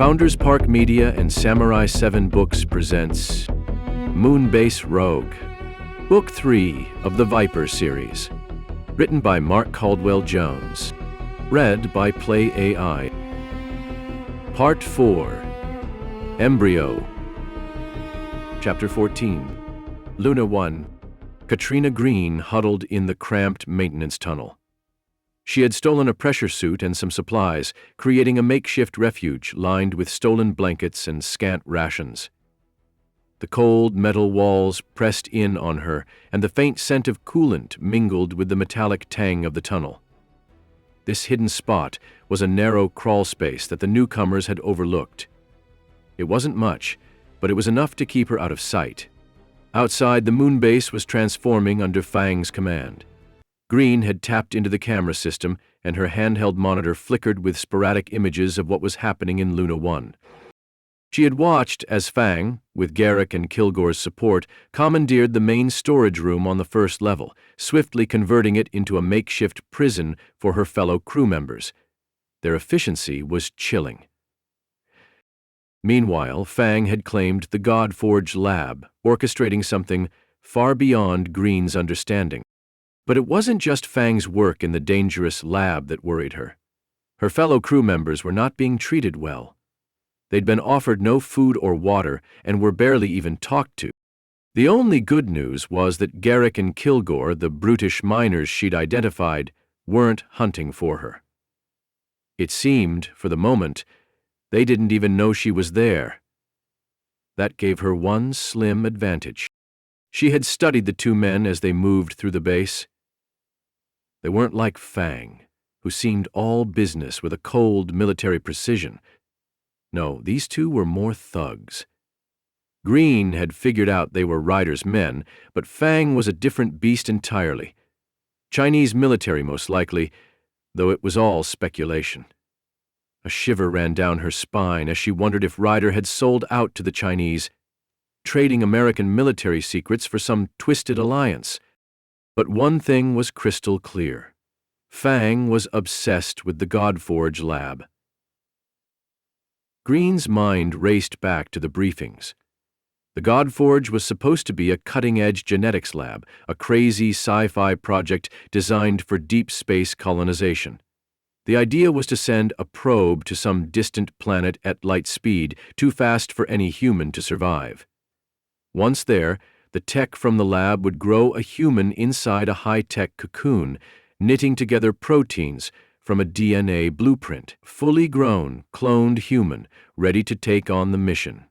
Founders Park Media and Samurai 7 Books presents Moonbase Rogue, Book 3 of the Viper series, written by Mark Caldwell-Jones, read by Play AI. Part 4, Embryo. Chapter 14, Luna 1. Katrina Green huddled in the cramped maintenance tunnel. She had stolen a pressure suit and some supplies, creating a makeshift refuge lined with stolen blankets and scant rations. The cold metal walls pressed in on her, and the faint scent of coolant mingled with the metallic tang of the tunnel. This hidden spot was a narrow crawl space that the newcomers had overlooked. It wasn't much, but it was enough to keep her out of sight. Outside, the Moonbase was transforming under Fang's command. Green had tapped into the camera system, and her handheld monitor flickered with sporadic images of what was happening in Luna 1. She had watched as Fang, with Garrick and Kilgore's support, commandeered the main storage room on the first level, swiftly converting it into a makeshift prison for her fellow crew members. Their efficiency was chilling. Meanwhile, Fang had claimed the Godforge lab, orchestrating something far beyond Green's understanding. But it wasn't just Fang's work in the dangerous lab that worried her. Her fellow crew members were not being treated well. They'd been offered no food or water and were barely even talked to. The only good news was that Garrick and Kilgore, the brutish miners she'd identified, weren't hunting for her. It seemed, for the moment, they didn't even know she was there. That gave her one slim advantage. She had studied the two men as they moved through the base. They weren't like Fang, who seemed all business with a cold military precision. No, these two were more thugs. Green had figured out they were Ryder's men, but Fang was a different beast entirely. Chinese military, most likely, though it was all speculation. A shiver ran down her spine as she wondered if Ryder had sold out to the Chinese, trading American military secrets for some twisted alliance. But one thing was crystal clear. Fang was obsessed with the Godforge lab. Green's mind raced back to the briefings. The Godforge was supposed to be a cutting-edge genetics lab, a crazy sci-fi project designed for deep space colonization. The idea was to send a probe to some distant planet at light speed, too fast for any human to survive. Once there, the tech from the lab would grow a human inside a high-tech cocoon, knitting together proteins from a DNA blueprint, fully grown, cloned human, ready to take on the mission.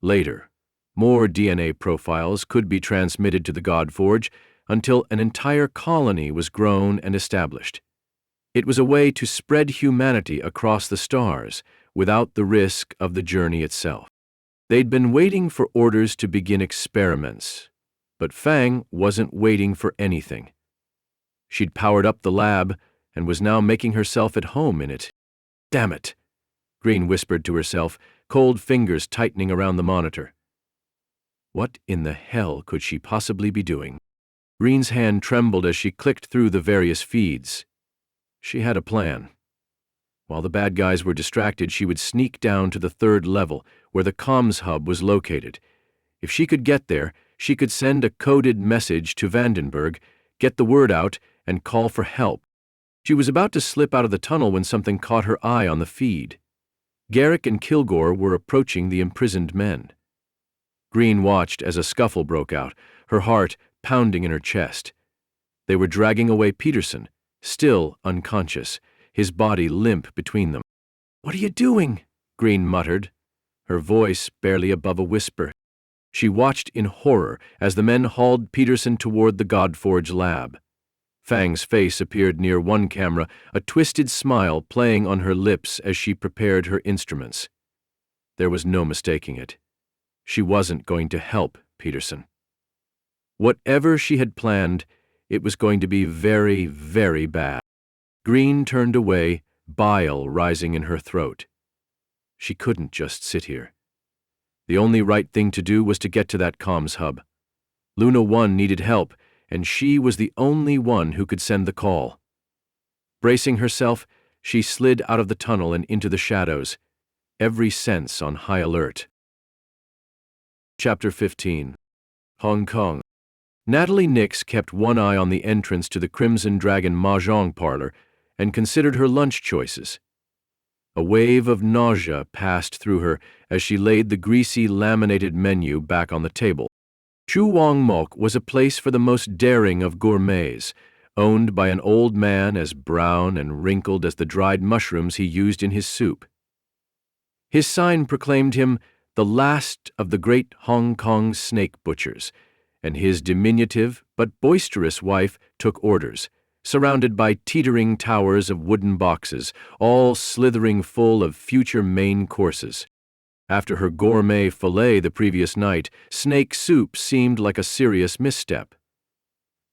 Later, more DNA profiles could be transmitted to the Godforge until an entire colony was grown and established. It was a way to spread humanity across the stars without the risk of the journey itself. They'd been waiting for orders to begin experiments, but Fang wasn't waiting for anything. She'd powered up the lab and was now making herself at home in it. Damn it, Green whispered to herself, cold fingers tightening around the monitor. What in the hell could she possibly be doing? Green's hand trembled as she clicked through the various feeds. She had a plan. While the bad guys were distracted, she would sneak down to the third level, where the comms hub was located. If she could get there, she could send a coded message to Vandenberg, get the word out, and call for help. She was about to slip out of the tunnel when something caught her eye on the feed. Garrick and Kilgore were approaching the imprisoned men. Green watched as a scuffle broke out, her heart pounding in her chest. They were dragging away Peterson, still unconscious, his body limp between them. "What are you doing?" Green muttered, her voice barely above a whisper. She watched in horror as the men hauled Peterson toward the Godforge lab. Fang's face appeared near one camera, a twisted smile playing on her lips as she prepared her instruments. There was no mistaking it. She wasn't going to help Peterson. Whatever she had planned, it was going to be very, very bad. Green turned away, bile rising in her throat. She couldn't just sit here. The only right thing to do was to get to that comms hub. Luna 1 needed help, and she was the only one who could send the call. Bracing herself, she slid out of the tunnel and into the shadows. every sense on high alert. Chapter 15. Hong Kong. Natalie Nicks kept one eye on the entrance to the Crimson Dragon mahjong parlor and considered her lunch choices. A wave of nausea passed through her as she laid the greasy laminated menu back on the table. Chu Wang Mok was a place for the most daring of gourmets, owned by an old man as brown and wrinkled as the dried mushrooms he used in his soup. His sign proclaimed him the last of the great Hong Kong snake butchers, and his diminutive but boisterous wife took orders, surrounded by teetering towers of wooden boxes, all slithering full of future main courses. After her gourmet fillet the previous night, snake soup seemed like a serious misstep.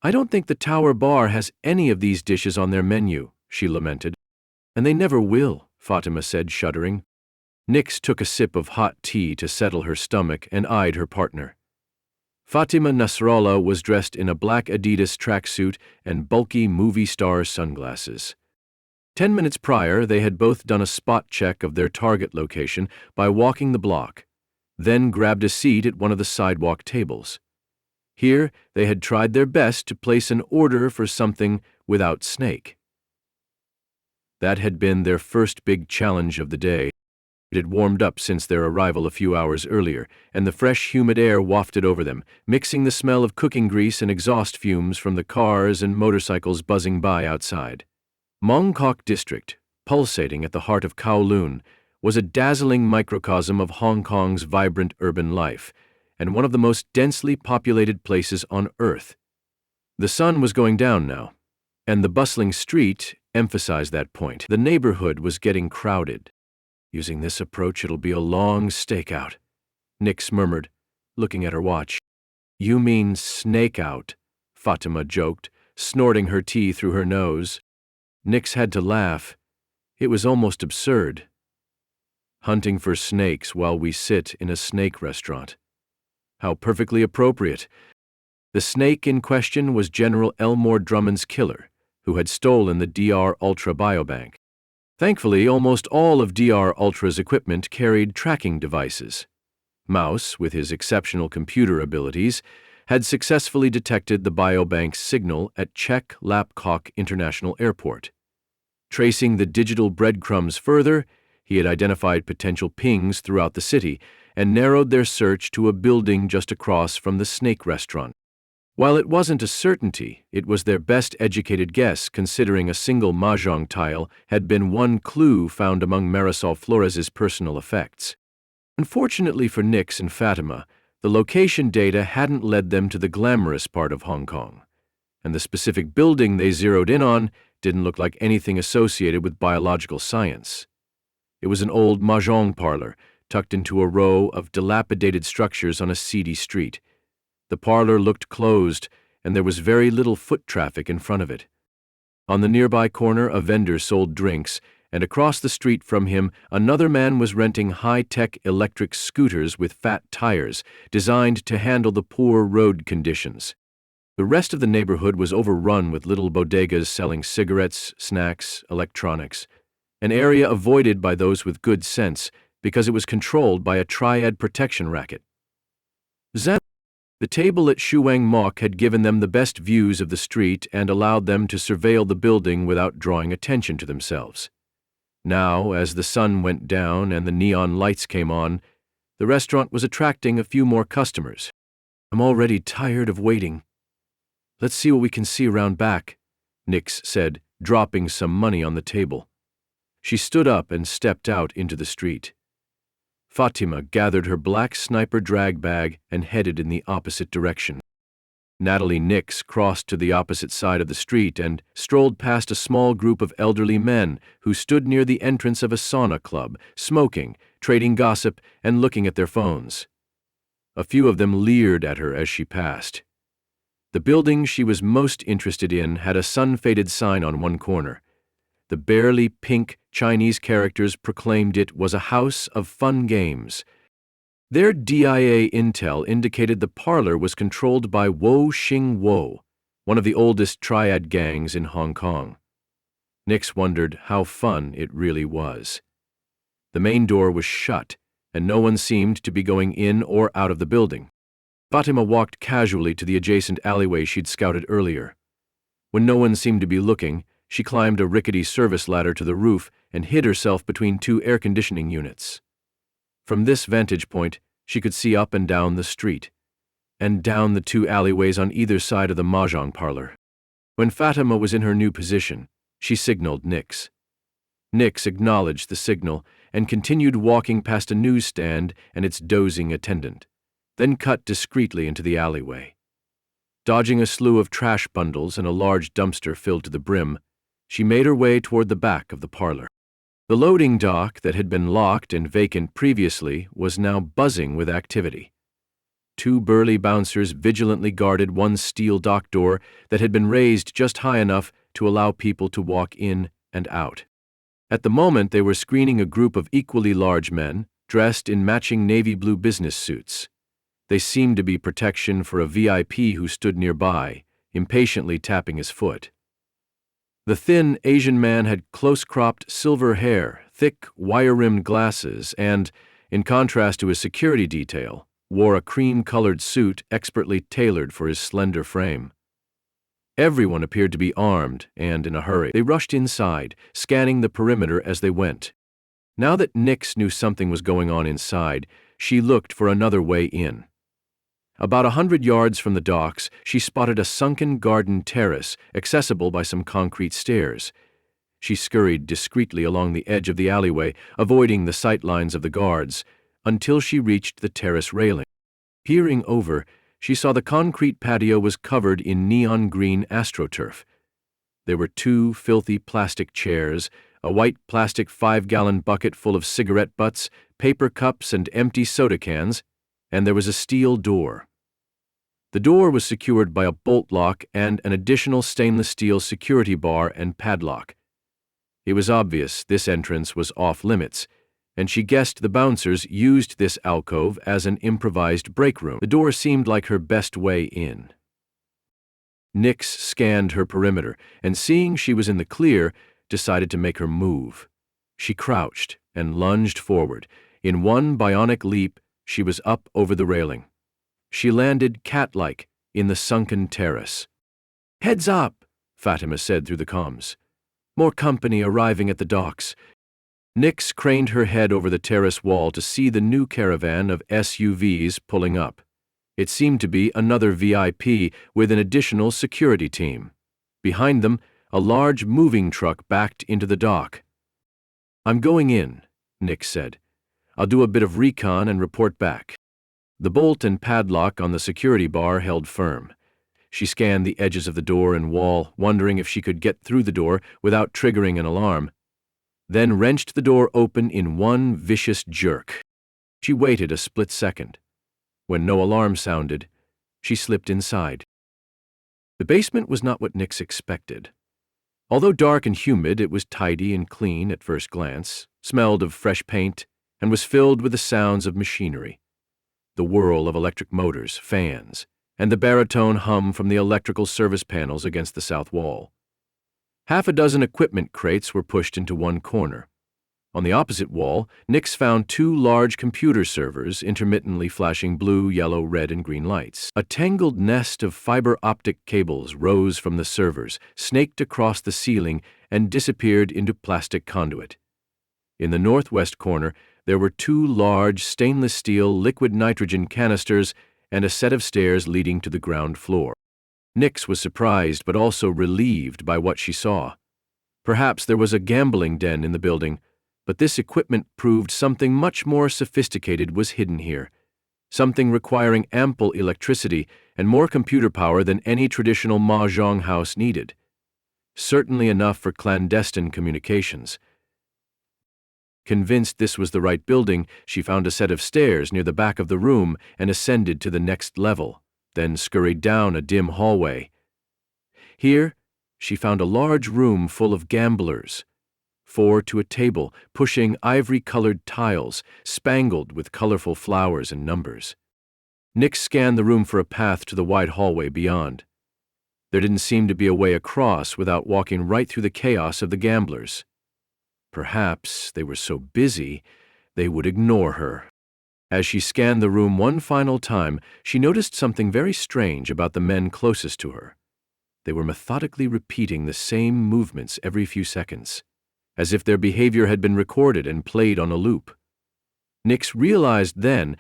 "I don't think the Tower Bar has any of these dishes on their menu," she lamented. "And they never will," Fatima said, shuddering. Nicks took a sip of hot tea to settle her stomach and eyed her partner. Fatima Nasrallah was dressed in a black Adidas tracksuit and bulky movie star sunglasses. 10 minutes prior, they had both done a spot check of their target location by walking the block, then grabbed a seat at one of the sidewalk tables. Here, they had tried their best to place an order for something without snake. That had been their first big challenge of the day. It had warmed up since their arrival a few hours earlier, and the fresh, humid air wafted over them, mixing the smell of cooking grease and exhaust fumes from the cars and motorcycles buzzing by outside. Mong Kok District, pulsating at the heart of Kowloon, was a dazzling microcosm of Hong Kong's vibrant urban life, and one of the most densely populated places on Earth. The sun was going down now, and the bustling street emphasized that point. The neighborhood was getting crowded. "Using this approach, it'll be a long stakeout," Nicks murmured, looking at her watch. "You mean snake out," Fatima joked, snorting her tea through her nose. Nicks had to laugh. It was almost absurd. Hunting for snakes while we sit in a snake restaurant. How perfectly appropriate. The snake in question was General Elmore Drummond's killer, who had stolen the DR Ultra biobank. Thankfully, almost all of DR Ultra's equipment carried tracking devices. Mouse, with his exceptional computer abilities, had successfully detected the biobank's signal at Czech Lapkok International Airport. Tracing the digital breadcrumbs further, he had identified potential pings throughout the city and narrowed their search to a building just across from the snake restaurant. While it wasn't a certainty, it was their best educated guess considering a single mahjong tile had been one clue found among Marisol Flores's personal effects. Unfortunately for Nicks and Fatima, the location data hadn't led them to the glamorous part of Hong Kong, and the specific building they zeroed in on didn't look like anything associated with biological science. It was an old mahjong parlor tucked into a row of dilapidated structures on a seedy street. The parlor looked closed, and there was very little foot traffic in front of it. On the nearby corner, a vendor sold drinks, and across the street from him, another man was renting high-tech electric scooters with fat tires, designed to handle the poor road conditions. The rest of the neighborhood was overrun with little bodegas selling cigarettes, snacks, electronics, an area avoided by those with good sense because it was controlled by a triad protection racket. The table at Shuang Mok had given them the best views of the street and allowed them to surveil the building without drawing attention to themselves. Now, as the sun went down and the neon lights came on, the restaurant was attracting a few more customers. "I'm already tired of waiting. Let's see what we can see around back," Nicks said, dropping some money on the table. She stood up and stepped out into the street. Fatima gathered her black sniper drag bag and headed in the opposite direction. Natalie Nicks crossed to the opposite side of the street and strolled past a small group of elderly men who stood near the entrance of a sauna club, smoking, trading gossip, and looking at their phones. A few of them leered at her as she passed. The building she was most interested in had a sun-faded sign on one corner. The barely pink Chinese characters proclaimed it was a house of fun games. Their DIA intel indicated the parlor was controlled by Wo Xing Wo, one of the oldest triad gangs in Hong Kong. Nicks wondered how fun it really was. The main door was shut, and no one seemed to be going in or out of the building. Fatima walked casually to the adjacent alleyway she'd scouted earlier. When no one seemed to be looking, she climbed a rickety service ladder to the roof and hid herself between two air conditioning units. From this vantage point, she could see up and down the street, and down the two alleyways on either side of the mahjong parlor. When Fatima was in her new position, she signaled Nicks. Nicks acknowledged the signal and continued walking past a newsstand and its dozing attendant, then cut discreetly into the alleyway. Dodging a slew of trash bundles and a large dumpster filled to the brim, she made her way toward the back of the parlor. The loading dock that had been locked and vacant previously was now buzzing with activity. Two burly bouncers vigilantly guarded one steel dock door that had been raised just high enough to allow people to walk in and out. At the moment, they were screening a group of equally large men, dressed in matching navy blue business suits. They seemed to be protection for a VIP who stood nearby, impatiently tapping his foot. The thin Asian man had close-cropped silver hair, thick, wire-rimmed glasses, and, in contrast to his security detail, wore a cream-colored suit expertly tailored for his slender frame. Everyone appeared to be armed and in a hurry. They rushed inside, scanning the perimeter as they went. Now that Nicks knew something was going on inside, she looked for another way in. About 100 yards from the docks, she spotted a sunken garden terrace accessible by some concrete stairs. She scurried discreetly along the edge of the alleyway, avoiding the sight lines of the guards, until she reached the terrace railing. Peering over, she saw the concrete patio was covered in neon green astroturf. There were two filthy plastic chairs, a white plastic 5-gallon bucket full of cigarette butts, paper cups, and empty soda cans, and there was a steel door. The door was secured by a bolt lock and an additional stainless steel security bar and padlock. It was obvious this entrance was off-limits, and she guessed the bouncers used this alcove as an improvised break room. The door seemed like her best way in. Nicks scanned her perimeter, and seeing she was in the clear, decided to make her move. She crouched and lunged forward. In one bionic leap, she was up over the railing. She landed cat-like in the sunken terrace. "Heads up," Fatima said through the comms. "More company arriving at the docks." Nicks craned her head over the terrace wall to see the new caravan of SUVs pulling up. It seemed to be another VIP with an additional security team. Behind them, a large moving truck backed into the dock. "I'm going in," Nicks said. "I'll do a bit of recon and report back." The bolt and padlock on the security bar held firm. She scanned the edges of the door and wall, wondering if she could get through the door without triggering an alarm, then wrenched the door open in one vicious jerk. She waited a split second. When no alarm sounded, she slipped inside. The basement was not what Nicks expected. Although dark and humid, it was tidy and clean at first glance, smelled of fresh paint, and was filled with the sounds of machinery. The whirl of electric motors, fans, and the baritone hum from the electrical service panels against the south wall. Half a dozen equipment crates were pushed into one corner. On the opposite wall, Nicks found two large computer servers intermittently flashing blue, yellow, red, and green lights. A tangled nest of fiber optic cables rose from the servers, snaked across the ceiling, and disappeared into plastic conduit. In the northwest corner, there were two large stainless steel liquid nitrogen canisters and a set of stairs leading to the ground floor. Nicks was surprised but also relieved by what she saw. Perhaps there was a gambling den in the building, but this equipment proved something much more sophisticated was hidden here, something requiring ample electricity and more computer power than any traditional mahjong house needed. Certainly enough for clandestine communications. Convinced this was the right building, she found a set of stairs near the back of the room and ascended to the next level, then scurried down a dim hallway. Here, she found a large room full of gamblers, 4 to a table, pushing ivory-colored tiles, spangled with colorful flowers and numbers. Nicks scanned the room for a path to the wide hallway beyond. There didn't seem to be a way across without walking right through the chaos of the gamblers. Perhaps they were so busy They would ignore her. As she scanned the room one final time, she noticed something very strange about the men closest to her. They were methodically repeating the same movements every few seconds, as if their behavior had been recorded and played on a loop. Nicks realized then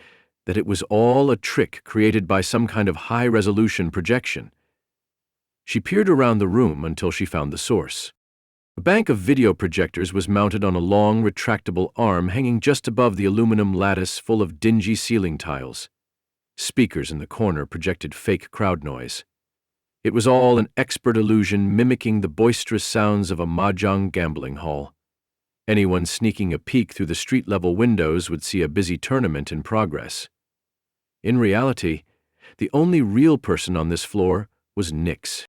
that it was all a trick created by some kind of high-resolution projection. She peered around the room until she found the source. A bank of video projectors was mounted on a long, retractable arm hanging just above the aluminum lattice full of dingy ceiling tiles. Speakers in the corner projected fake crowd noise. It was all an expert illusion mimicking the boisterous sounds of a mahjong gambling hall. Anyone sneaking a peek through the street-level windows would see a busy tournament in progress. In reality, the only real person on this floor was Nicks.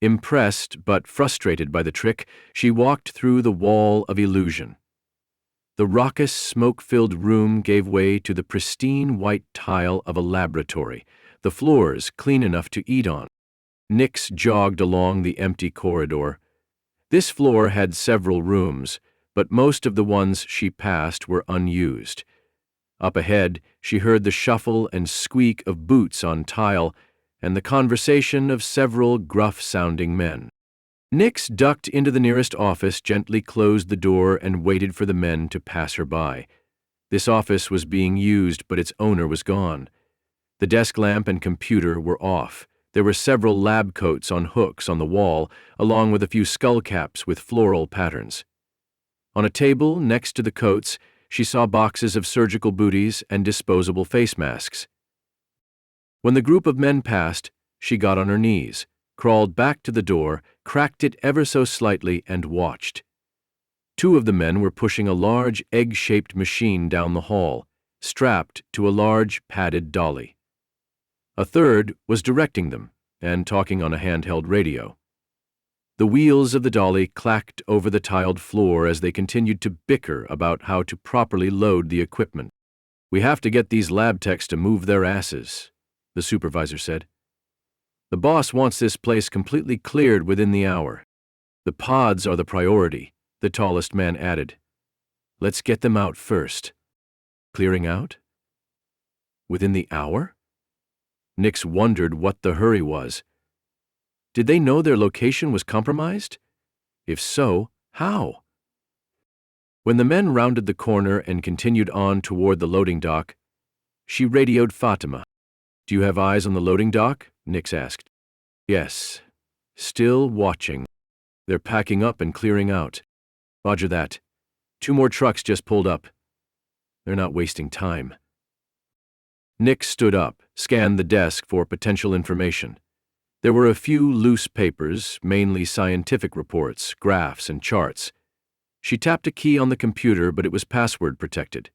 Impressed but frustrated by the trick, she walked through the wall of illusion. The raucous, smoke-filled room gave way to the pristine white tile of a laboratory, the floors clean enough to eat on. Nicks jogged along the empty corridor. This floor had several rooms, but most of the ones she passed were unused. Up ahead, she heard the shuffle and squeak of boots on tile and the conversation of several gruff-sounding men. Nicks ducked into the nearest office, gently closed the door, and waited for the men to pass her by. This office was being used, but its owner was gone. The desk lamp and computer were off. There were several lab coats on hooks on the wall, along with a few skull caps with floral patterns. On a table next to the coats, she saw boxes of surgical booties and disposable face masks. When the group of men passed, she got on her knees, crawled back to the door, cracked it ever so slightly, and watched. Two of the men were pushing a large egg-shaped machine down the hall, strapped to a large padded dolly. A third was directing them and talking on a handheld radio. The wheels of the dolly clacked over the tiled floor as they continued to bicker about how to properly load the equipment. "We have to get these lab techs to move their asses," the supervisor said. "The boss wants this place completely cleared within the hour. The pods are the priority," the tallest man added. "Let's get them out first." Clearing out? Within the hour? Nicks wondered what the hurry was. Did they know their location was compromised? If so, how? When the men rounded the corner and continued on toward the loading dock, she radioed Fatima. "Do you have eyes on the loading dock?" Nicks asked. "Yes. Still watching. They're packing up and clearing out." "Roger that. 2 more trucks just pulled up. They're not wasting time." Nicks stood up, scanned the desk for potential information. There were a few loose papers, mainly scientific reports, graphs, and charts. She tapped a key on the computer, but it was password protected.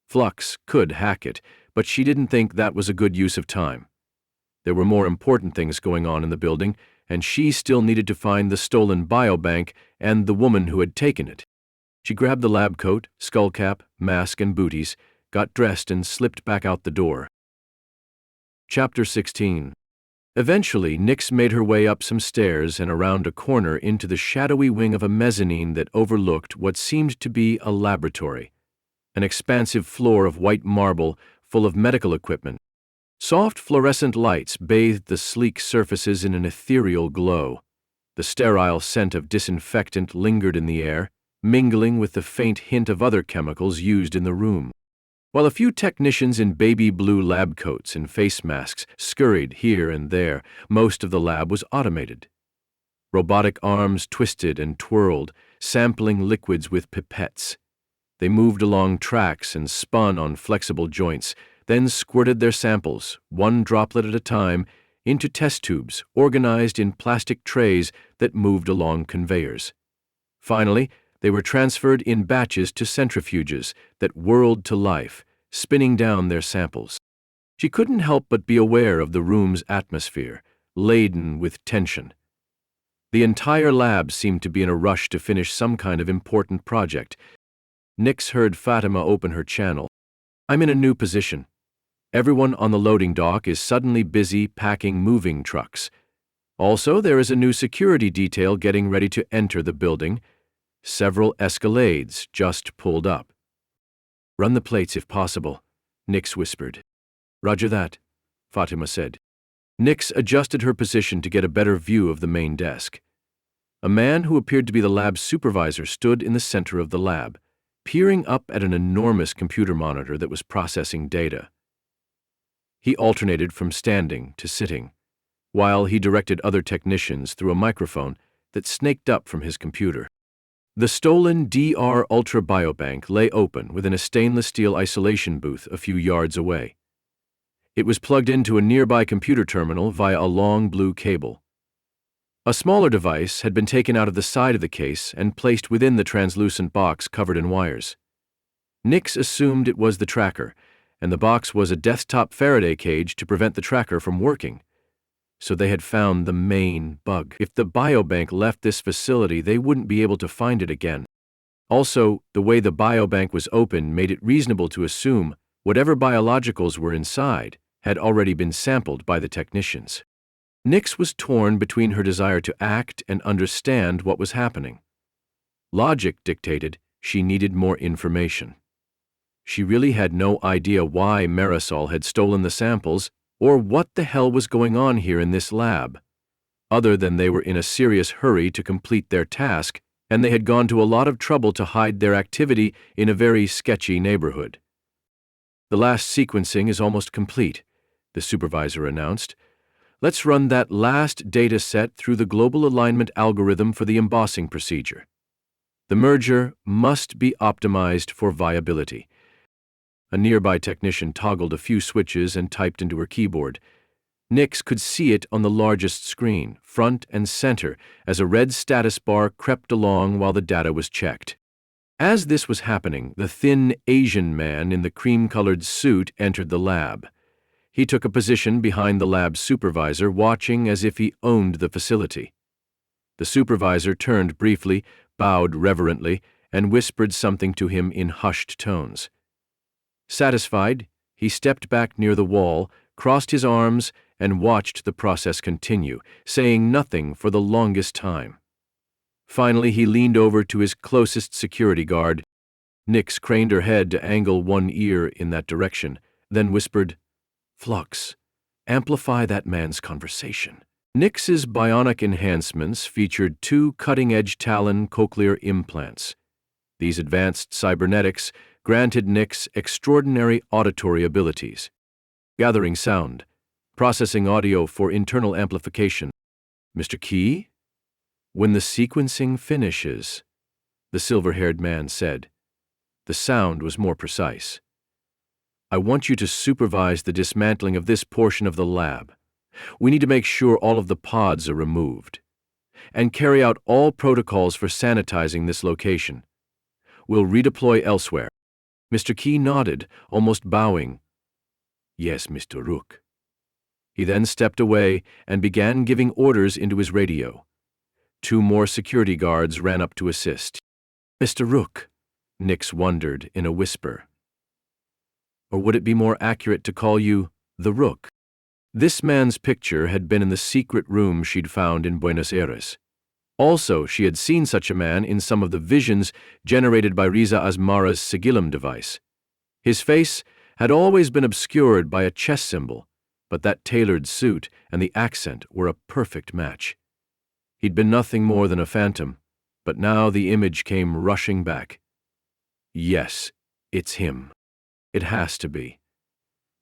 Flux could hack it, but she didn't think that was a good use of time. There were more important things going on in the building, and she still needed to find the stolen biobank and the woman who had taken it. She grabbed the lab coat, skullcap, mask, and booties, got dressed, and slipped back out the door. Chapter 16. Eventually, Nicks made her way up some stairs and around a corner into the shadowy wing of a mezzanine that overlooked what seemed to be a laboratory, an expansive floor of white marble full of medical equipment. Soft fluorescent lights bathed the sleek surfaces in an ethereal glow. The sterile scent of disinfectant lingered in the air, mingling with the faint hint of other chemicals used in the room. While a few technicians in baby blue lab coats and face masks scurried here and there, most of the lab was automated. Robotic arms twisted and twirled, sampling liquids with pipettes. They moved along tracks and spun on flexible joints, then squirted their samples, one droplet at a time, into test tubes organized in plastic trays that moved along conveyors. Finally, they were transferred in batches to centrifuges that whirled to life, spinning down their samples. She couldn't help but be aware of the room's atmosphere, laden with tension. The entire lab seemed to be in a rush to finish some kind of important project. Nicks heard Fatima open her channel. "I'm in a new position. Everyone on the loading dock is suddenly busy packing moving trucks. Also, there is a new security detail getting ready to enter the building. Several Escalades just pulled up." Run the plates if possible, Nicks whispered. Roger that, Fatima said. Nicks adjusted her position to get a better view of the main desk. A man who appeared to be the lab's supervisor stood in the center of the lab, peering up at an enormous computer monitor that was processing data. He alternated from standing to sitting, while he directed other technicians through a microphone that snaked up from his computer. The stolen DR Ultra Biobank lay open within a stainless steel isolation booth a few yards away. It was plugged into a nearby computer terminal via a long blue cable. A smaller device had been taken out of the side of the case and placed within the translucent box covered in wires. Nicks assumed it was the tracker, and the box was a desktop Faraday cage to prevent the tracker from working. So they had found the main bug. If the biobank left this facility, they wouldn't be able to find it again. Also, the way the biobank was open made it reasonable to assume whatever biologicals were inside had already been sampled by the technicians. Nicks was torn between her desire to act and understand what was happening. Logic dictated she needed more information. She really had no idea why Marisol had stolen the samples or what the hell was going on here in this lab, other than they were in a serious hurry to complete their task and they had gone to a lot of trouble to hide their activity in a very sketchy neighborhood. The last sequencing is almost complete, the supervisor announced. Let's run that last data set through the global alignment algorithm for the embossing procedure. The merger must be optimized for viability. A nearby technician toggled a few switches and typed into her keyboard. Nicks could see it on the largest screen, front and center, as a red status bar crept along while the data was checked. As this was happening, the thin Asian man in the cream-colored suit entered the lab. He took a position behind the lab supervisor, watching as if he owned the facility. The supervisor turned briefly, bowed reverently, and whispered something to him in hushed tones. Satisfied, he stepped back near the wall, crossed his arms, and watched the process continue, saying nothing for the longest time. Finally, he leaned over to his closest security guard. Nicks craned her head to angle one ear in that direction, then whispered, "Flux, amplify that man's conversation." Nicks's bionic enhancements featured 2 cutting-edge Talon cochlear implants. These advanced cybernetics granted Nicks extraordinary auditory abilities, gathering sound, processing audio for internal amplification. "Mr. Key? When the sequencing finishes," the silver-haired man said. The sound was more precise. "I want you to supervise the dismantling of this portion of the lab. We need to make sure all of the pods are removed. And carry out all protocols for sanitizing this location. We'll redeploy elsewhere." Mr. Key nodded, almost bowing. "Yes, Mr. Rook." He then stepped away and began giving orders into his radio. 2 more security guards ran up to assist. "Mr. Rook," Nicks wondered in a whisper. Or would it be more accurate to call you the Rook? This man's picture had been in the secret room she'd found in Buenos Aires. Also, she had seen such a man in some of the visions generated by Riza Asmara's Sigillum device. His face had always been obscured by a chess symbol, but that tailored suit and the accent were a perfect match. He'd been nothing more than a phantom, but now the image came rushing back. Yes, it's him. It has to be.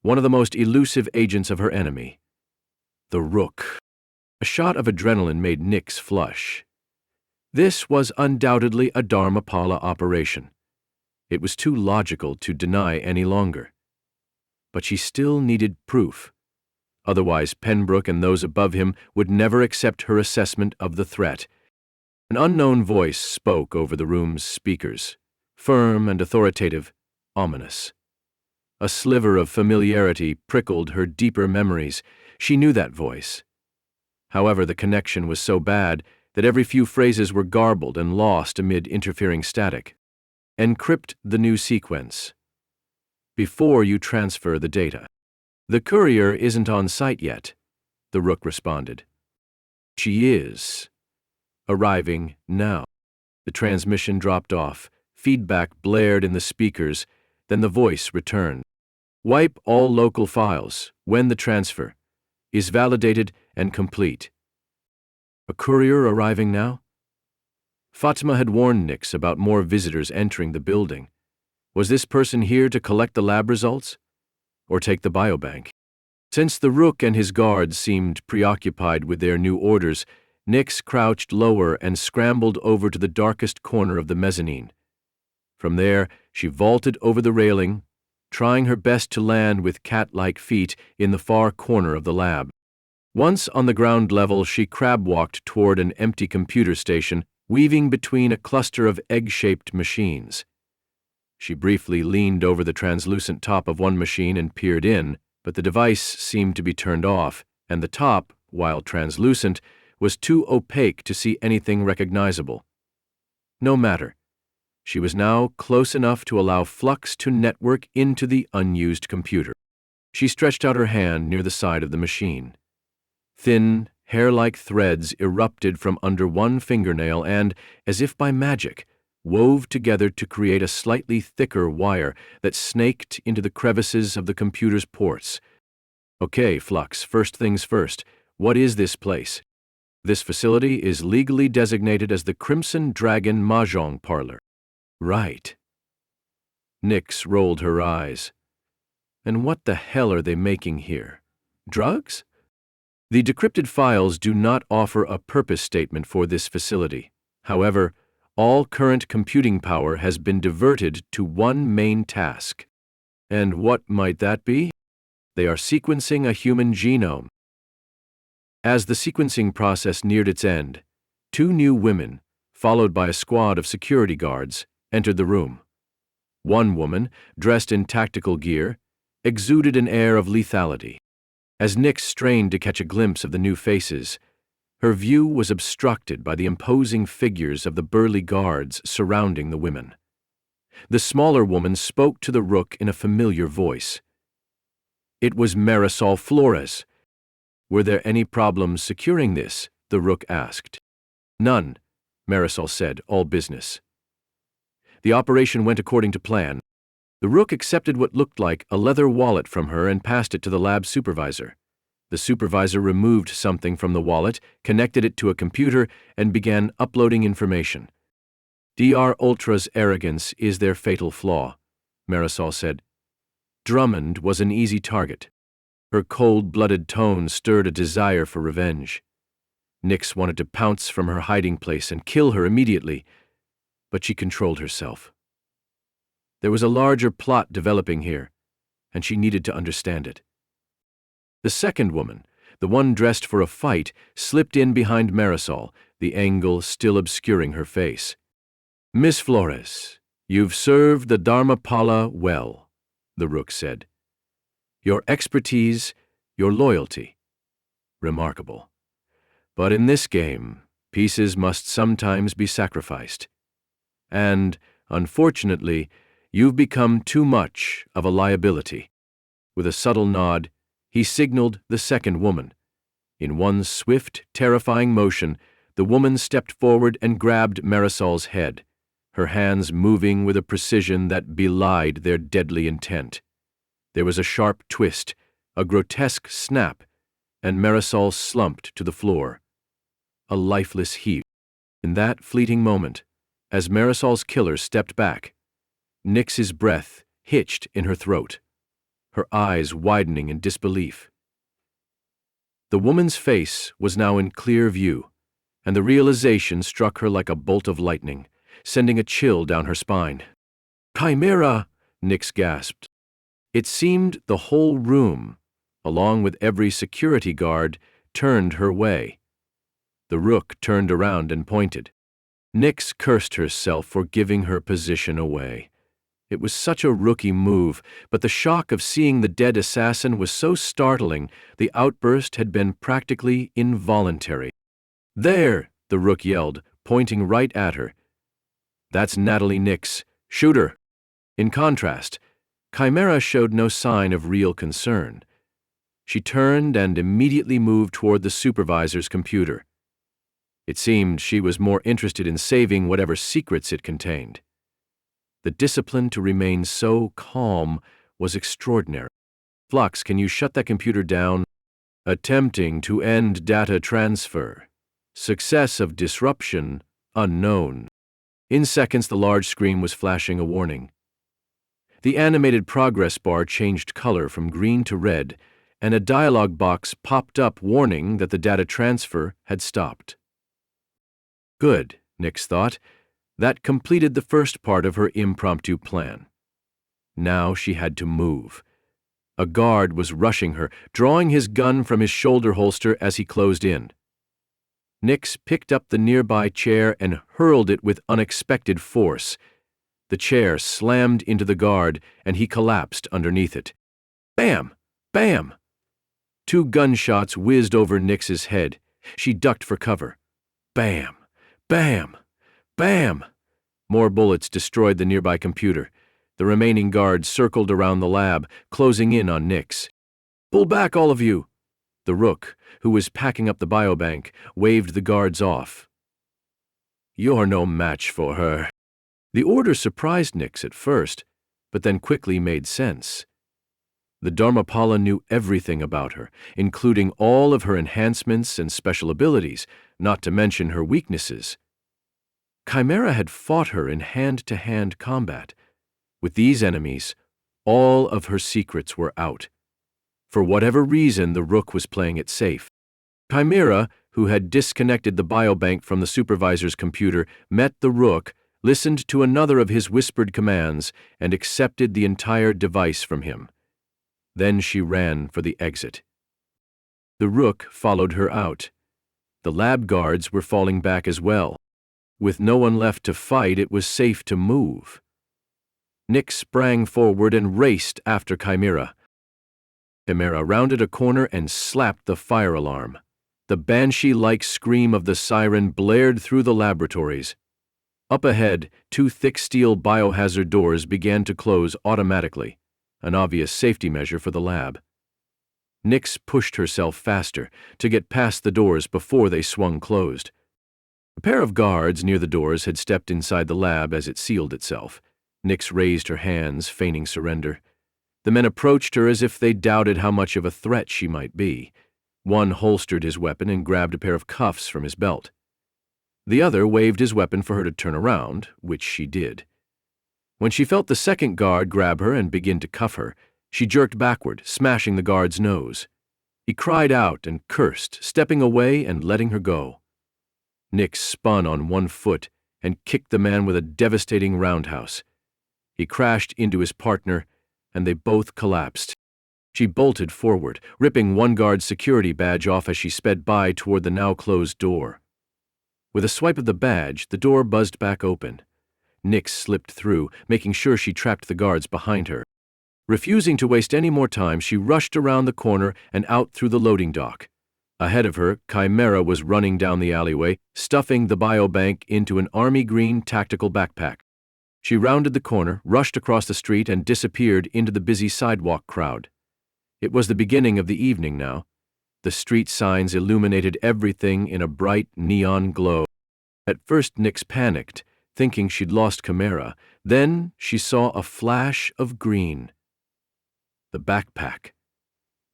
One of the most elusive agents of her enemy. The Rook. A shot of adrenaline made Nicks flush. This was undoubtedly a Dharmapala operation. It was too logical to deny any longer. But she still needed proof. Otherwise, Pembroke and those above him would never accept her assessment of the threat. An unknown voice spoke over the room's speakers, firm and authoritative, ominous. A sliver of familiarity prickled her deeper memories. She knew that voice. However, the connection was so bad that every few phrases were garbled and lost amid interfering static. Encrypt the new sequence before you transfer the data. The courier isn't on site yet, the Rook responded. She is. Arriving now. The transmission dropped off. Feedback blared in the speakers. Then the voice returned. Wipe all local files when the transfer is validated and complete. A courier arriving now? Fatima had warned Nicks about more visitors entering the building. Was this person here to collect the lab results? Or take the biobank? Since the Rook and his guards seemed preoccupied with their new orders, Nicks crouched lower and scrambled over to the darkest corner of the mezzanine. From there, she vaulted over the railing, trying her best to land with cat-like feet in the far corner of the lab. Once on the ground level, she crab-walked toward an empty computer station, weaving between a cluster of egg-shaped machines. She briefly leaned over the translucent top of one machine and peered in, but the device seemed to be turned off, and the top, while translucent, was too opaque to see anything recognizable. No matter. She was now close enough to allow flux to network into the unused computer. She stretched out her hand near the side of the machine. Thin, hair-like threads erupted from under one fingernail and, as if by magic, wove together to create a slightly thicker wire that snaked into the crevices of the computer's ports. Okay, Flux, first things first. What is this place? This facility is legally designated as the Crimson Dragon Mahjong Parlor. Right. Nicks rolled her eyes. And what the hell are they making here? Drugs? The decrypted files do not offer a purpose statement for this facility. However, all current computing power has been diverted to one main task. And what might that be? They are sequencing a human genome. As the sequencing process neared its end, two new women, followed by a squad of security guards, entered the room. One woman, dressed in tactical gear, exuded an air of lethality. As Nicks strained to catch a glimpse of the new faces, her view was obstructed by the imposing figures of the burly guards surrounding the women. The smaller woman spoke to the Rook in a familiar voice. It was Marisol Flores. Were there any problems securing this? The Rook asked. None, Marisol said, all business. The operation went according to plan. The Rook accepted what looked like a leather wallet from her and passed it to the lab supervisor. The supervisor removed something from the wallet, connected it to a computer, and began uploading information. DR Ultra's arrogance is their fatal flaw, Marisol said. Drummond was an easy target. Her cold-blooded tone stirred a desire for revenge. Nicks wanted to pounce from her hiding place and kill her immediately, but she controlled herself. There was a larger plot developing here, and she needed to understand it. The second woman, the one dressed for a fight, slipped in behind Marisol, the angle still obscuring her face. Miss Flores, you've served the Dharmapala well, the Rook said. Your expertise, your loyalty. Remarkable. But in this game, pieces must sometimes be sacrificed. And, unfortunately, you've become too much of a liability. With a subtle nod, he signaled the second woman. In one swift, terrifying motion, the woman stepped forward and grabbed Marisol's head, her hands moving with a precision that belied their deadly intent. There was a sharp twist, a grotesque snap, and Marisol slumped to the floor, a lifeless heap. In that fleeting moment, as Marisol's killer stepped back, Nicks's breath hitched in her throat, her eyes widening in disbelief. The woman's face was now in clear view, and the realization struck her like a bolt of lightning, sending a chill down her spine. Chimera! Nicks gasped. It seemed the whole room, along with every security guard, turned her way. The Rook turned around and pointed. Nicks cursed herself for giving her position away. It was such a rookie move, but the shock of seeing the dead assassin was so startling, the outburst had been practically involuntary. There, the Rook yelled, pointing right at her. That's Natalie Nicks. Shoot her. In contrast, Chimera showed no sign of real concern. She turned and immediately moved toward the supervisor's computer. It seemed she was more interested in saving whatever secrets it contained. The discipline to remain so calm was extraordinary. Flux, can you shut that computer down? Attempting to end data transfer. Success of disruption unknown. In seconds, the large screen was flashing a warning. The animated progress bar changed color from green to red, and a dialog box popped up warning that the data transfer had stopped. Good, Nicks thought. That completed the first part of her impromptu plan. Now she had to move. A guard was rushing her, drawing his gun from his shoulder holster as he closed in. Nicks picked up the nearby chair and hurled it with unexpected force. The chair slammed into the guard, and he collapsed underneath it. Bam! Bam! 2 gunshots whizzed over Nicks's head. She ducked for cover. Bam! Bam! Bam! More bullets destroyed the nearby computer. The remaining guards circled around the lab, closing in on Nicks. Pull back, all of you! The Rook, who was packing up the biobank, waved the guards off. You're no match for her. The order surprised Nicks at first, but then quickly made sense. The Dharmapala knew everything about her, including all of her enhancements and special abilities, not to mention her weaknesses. Chimera had fought her in hand-to-hand combat. With these enemies, all of her secrets were out. For whatever reason, the Rook was playing it safe. Chimera, who had disconnected the biobank from the supervisor's computer, met the Rook, listened to another of his whispered commands, and accepted the entire device from him. Then she ran for the exit. The Rook followed her out. The lab guards were falling back as well. With no one left to fight, it was safe to move. Nicks sprang forward and raced after Chimera. Chimera rounded a corner and slapped the fire alarm. The banshee-like scream of the siren blared through the laboratories. Up ahead, 2 thick steel biohazard doors began to close automatically, an obvious safety measure for the lab. Nicks pushed herself faster to get past the doors before they swung closed. A pair of guards near the doors had stepped inside the lab as it sealed itself. Nicks raised her hands, feigning surrender. The men approached her as if they doubted how much of a threat she might be. One holstered his weapon and grabbed a pair of cuffs from his belt. The other waved his weapon for her to turn around, which she did. When she felt the second guard grab her and begin to cuff her, she jerked backward, smashing the guard's nose. He cried out and cursed, stepping away and letting her go. Nicks spun on one foot and kicked the man with a devastating roundhouse. He crashed into his partner, and they both collapsed. She bolted forward, ripping one guard's security badge off as she sped by toward the now-closed door. With a swipe of the badge, the door buzzed back open. Nicks slipped through, making sure she trapped the guards behind her. Refusing to waste any more time, she rushed around the corner and out through the loading dock. Ahead of her, Chimera was running down the alleyway, stuffing the biobank into an army green tactical backpack. She rounded the corner, rushed across the street, and disappeared into the busy sidewalk crowd. It was the beginning of the evening now. The street signs illuminated everything in a bright neon glow. At first, Nicks panicked, thinking she'd lost Chimera. Then she saw a flash of green. The backpack,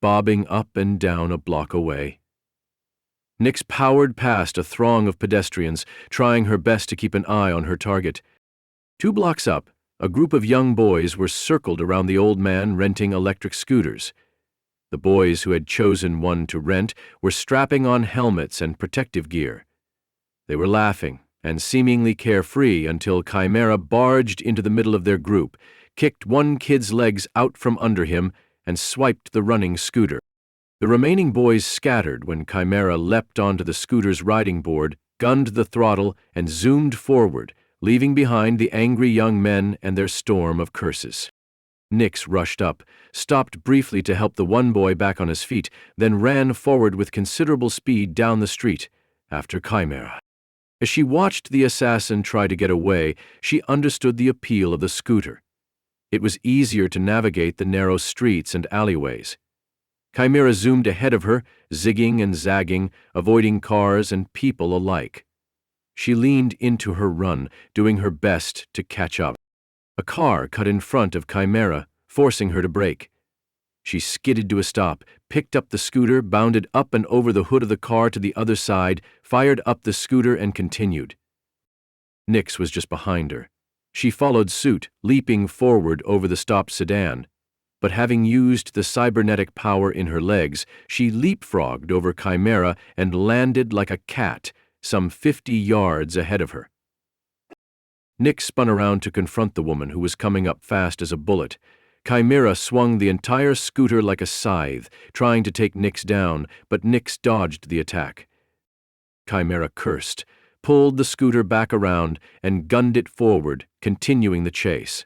bobbing up and down a block away. Nicks powered past a throng of pedestrians, trying her best to keep an eye on her target. 2 blocks up, a group of young boys were circled around the old man renting electric scooters. The boys who had chosen one to rent were strapping on helmets and protective gear. They were laughing and seemingly carefree until Chimera barged into the middle of their group, kicked one kid's legs out from under him, and swiped the running scooter. The remaining boys scattered when Chimera leapt onto the scooter's riding board, gunned the throttle, and zoomed forward, leaving behind the angry young men and their storm of curses. Nicks rushed up, stopped briefly to help the one boy back on his feet, then ran forward with considerable speed down the street, after Chimera. As she watched the assassin try to get away, she understood the appeal of the scooter. It was easier to navigate the narrow streets and alleyways. Chimera zoomed ahead of her, zigging and zagging, avoiding cars and people alike. She leaned into her run, doing her best to catch up. A car cut in front of Chimera, forcing her to brake. She skidded to a stop, picked up the scooter, bounded up and over the hood of the car to the other side, fired up the scooter, and continued. Nicks was just behind her. She followed suit, leaping forward over the stopped sedan. But having used the cybernetic power in her legs, she leapfrogged over Chimera and landed like a cat, some 50 yards ahead of her. Nicks spun around to confront the woman who was coming up fast as a bullet. Chimera swung the entire scooter like a scythe, trying to take Nicks down, but Nicks dodged the attack. Chimera cursed, pulled the scooter back around, and gunned it forward, continuing the chase.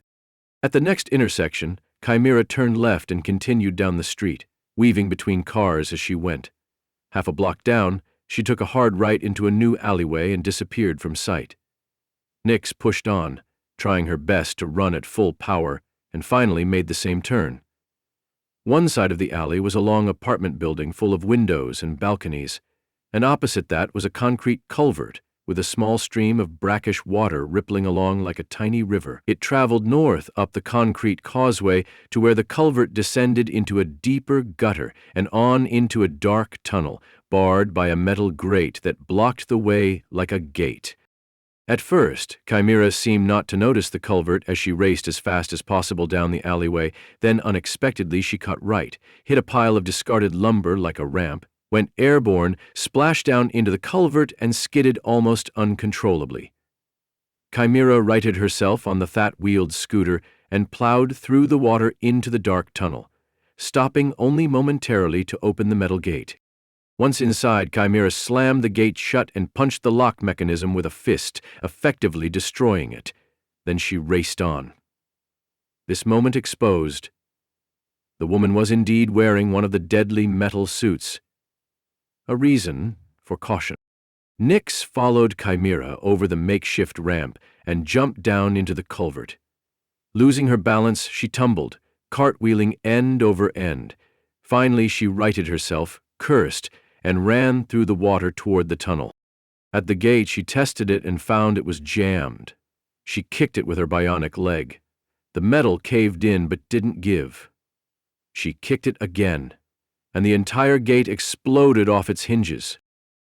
At the next intersection, Chimera turned left and continued down the street, weaving between cars as she went. Half a block down, she took a hard right into a new alleyway and disappeared from sight. Nicks pushed on, trying her best to run at full power, and finally made the same turn. One side of the alley was a long apartment building full of windows and balconies, and opposite that was a concrete culvert with a small stream of brackish water rippling along like a tiny river. It traveled north up the concrete causeway to where the culvert descended into a deeper gutter and on into a dark tunnel, barred by a metal grate that blocked the way like a gate. At first, Chimera seemed not to notice the culvert as she raced as fast as possible down the alleyway. Then unexpectedly she cut right, hit a pile of discarded lumber like a ramp, went airborne, splashed down into the culvert, and skidded almost uncontrollably. Chimera righted herself on the fat-wheeled scooter and plowed through the water into the dark tunnel, stopping only momentarily to open the metal gate. Once inside, Chimera slammed the gate shut and punched the lock mechanism with a fist, effectively destroying it. Then she raced on. This moment exposed. The woman was indeed wearing one of the deadly metal suits. A reason for caution. Nicks followed Chimera over the makeshift ramp and jumped down into the culvert. Losing her balance, she tumbled, cartwheeling end over end. Finally, she righted herself, cursed, and ran through the water toward the tunnel. At the gate, she tested it and found it was jammed. She kicked it with her bionic leg. The metal caved in but didn't give. She kicked it again, and the entire gate exploded off its hinges.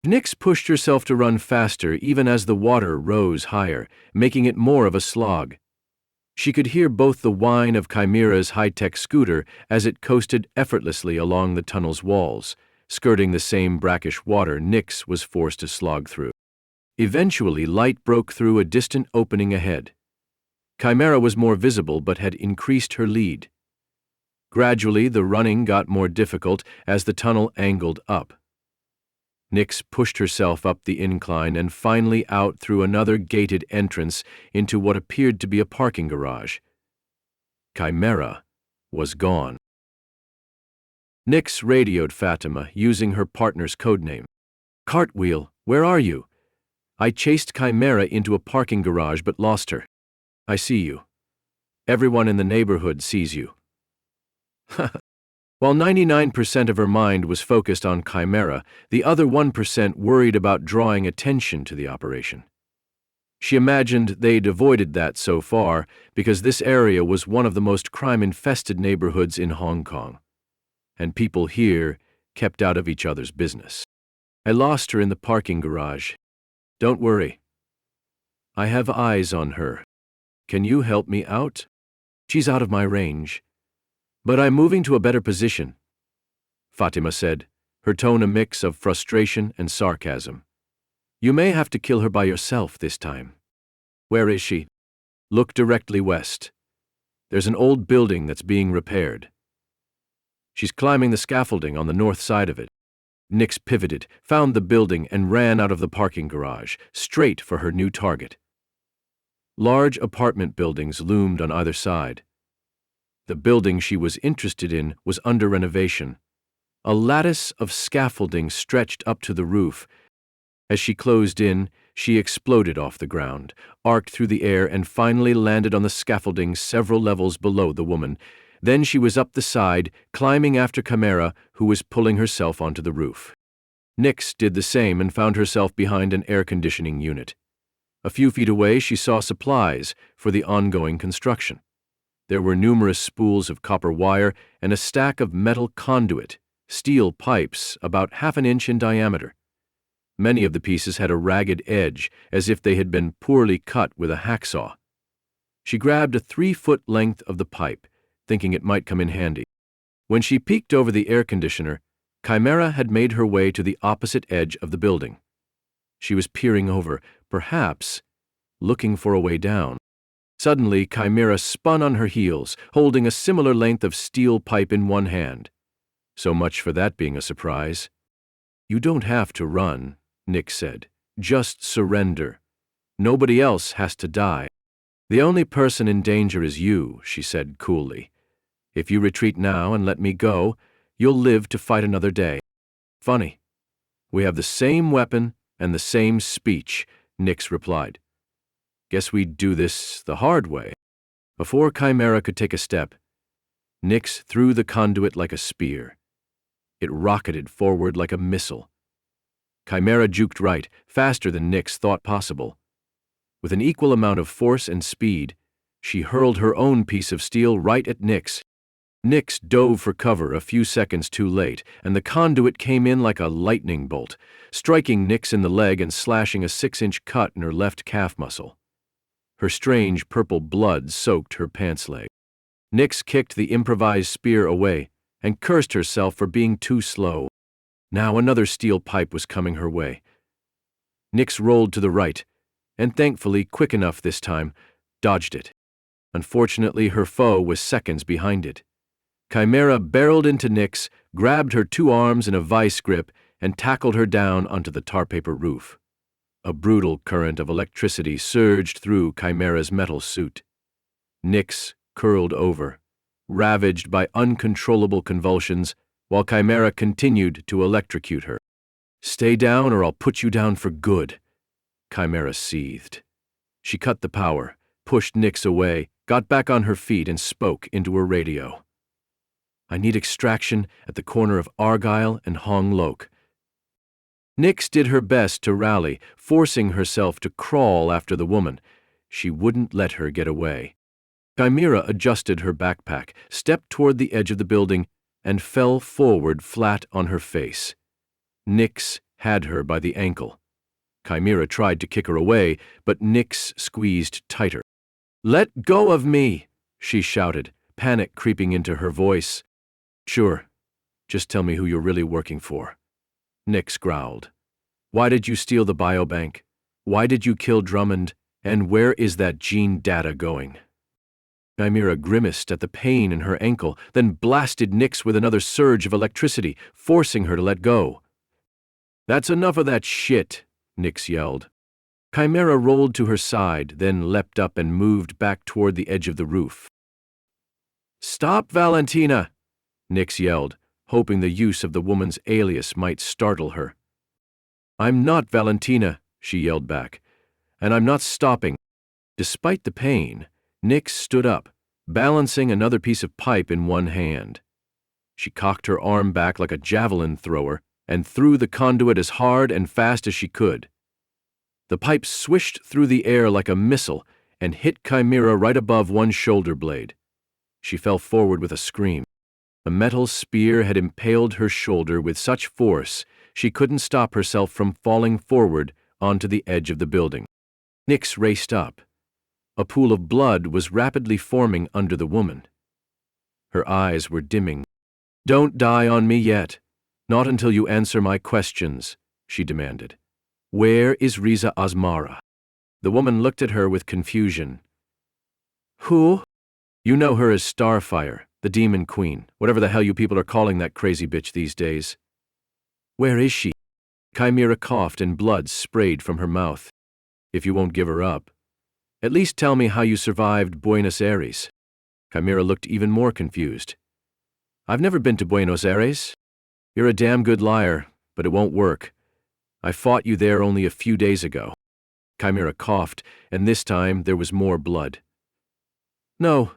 Nicks pushed herself to run faster even as the water rose higher, making it more of a slog. She could hear both the whine of Chimera's high-tech scooter as it coasted effortlessly along the tunnel's walls, skirting the same brackish water Nicks was forced to slog through. Eventually, light broke through a distant opening ahead. Chimera was more visible but had increased her lead. Gradually, the running got more difficult as the tunnel angled up. Nicks pushed herself up the incline and finally out through another gated entrance into what appeared to be a parking garage. Chimera was gone. Nicks radioed Fatima using her partner's codename. "Cartwheel, where are you? I chased Chimera into a parking garage but lost her. I see you. Everyone in the neighborhood sees you." While 99% of her mind was focused on Chimera, the other 1% worried about drawing attention to the operation. She imagined they'd avoided that so far because this area was one of the most crime-infested neighborhoods in Hong Kong, and people here kept out of each other's business. "I lost her in the parking garage. Don't worry. I have eyes on her. Can you help me out? She's out of my range. But I'm moving to a better position," Fatima said, her tone a mix of frustration and sarcasm. "You may have to kill her by yourself this time." "Where is she?" "Look directly west. There's an old building that's being repaired." "She's climbing the scaffolding on the north side of it." Nicks pivoted, found the building, and ran out of the parking garage, straight for her new target. Large apartment buildings loomed on either side. The building she was interested in was under renovation. A lattice of scaffolding stretched up to the roof. As she closed in, she exploded off the ground, arced through the air, and finally landed on the scaffolding several levels below the woman. Then she was up the side, climbing after Chimera, who was pulling herself onto the roof. Nicks did the same and found herself behind an air conditioning unit. A few feet away, she saw supplies for the ongoing construction. There were numerous spools of copper wire and a stack of metal conduit, steel pipes about half an inch in diameter. Many of the pieces had a ragged edge, as if they had been poorly cut with a hacksaw. She grabbed a 3-foot length of the pipe, thinking it might come in handy. When she peeked over the air conditioner, Chimera had made her way to the opposite edge of the building. She was peering over, perhaps looking for a way down. Suddenly, Chimera spun on her heels, holding a similar length of steel pipe in one hand. So much for that being a surprise. "You don't have to run," Nicks said. "Just surrender. Nobody else has to die. The only person in danger is you," she said coolly. "If you retreat now and let me go, you'll live to fight another day." "Funny. We have the same weapon and the same speech," Nicks replied. "Guess we'd do this the hard way." Before Chimera could take a step, Nicks threw the conduit like a spear. It rocketed forward like a missile. Chimera juked right, faster than Nicks thought possible. With an equal amount of force and speed, she hurled her own piece of steel right at Nicks. Nicks dove for cover a few seconds too late, and the conduit came in like a lightning bolt, striking Nicks in the leg and slashing a 6-inch cut in her left calf muscle. Her strange purple blood soaked her pants leg. Nicks kicked the improvised spear away and cursed herself for being too slow. Now another steel pipe was coming her way. Nicks rolled to the right, and thankfully, quick enough this time, dodged it. Unfortunately, her foe was seconds behind it. Chimera barreled into Nicks, grabbed her 2 arms in a vice grip, and tackled her down onto the tar paper roof. A brutal current of electricity surged through Chimera's metal suit. Nicks curled over, ravaged by uncontrollable convulsions, while Chimera continued to electrocute her. "Stay down or I'll put you down for good," Chimera seethed. She cut the power, pushed Nicks away, got back on her feet, and spoke into her radio. "I need extraction at the corner of Argyle and Hong Lok." Nicks did her best to rally, forcing herself to crawl after the woman. She wouldn't let her get away. Chimera adjusted her backpack, stepped toward the edge of the building, and fell forward flat on her face. Nicks had her by the ankle. Chimera tried to kick her away, but Nicks squeezed tighter. "Let go of me!" she shouted, panic creeping into her voice. "Sure. Just tell me who you're really working for." Nicks growled. "Why did you steal the biobank? Why did you kill Drummond? And where is that gene data going?" Chimera grimaced at the pain in her ankle, then blasted Nicks with another surge of electricity, forcing her to let go. "That's enough of that shit," Nicks yelled. Chimera rolled to her side, then leapt up and moved back toward the edge of the roof. "Stop, Valentina!" Nicks yelled, hoping the use of the woman's alias might startle her. "I'm not Valentina," she yelled back, "and I'm not stopping." Despite the pain, Nicks stood up, balancing another piece of pipe in one hand. She cocked her arm back like a javelin thrower and threw the conduit as hard and fast as she could. The pipe swished through the air like a missile and hit Chimera right above one shoulder blade. She fell forward with a scream. A metal spear had impaled her shoulder with such force she couldn't stop herself from falling forward onto the edge of the building. Nicks raced up. A pool of blood was rapidly forming under the woman. Her eyes were dimming. "Don't die on me yet. Not until you answer my questions," she demanded. "Where is Riza Asmara?" The woman looked at her with confusion. "Who?" "You know her as Starfire, the Demon Queen, whatever the hell you people are calling that crazy bitch these days." "Where is she?" Chimera coughed and blood sprayed from her mouth. "If you won't give her up, at least tell me how you survived Buenos Aires." Chimera looked even more confused. "I've never been to Buenos Aires. You're a damn good liar, but it won't work. I fought you there only a few days ago." Chimera coughed, and this time there was more blood. "No,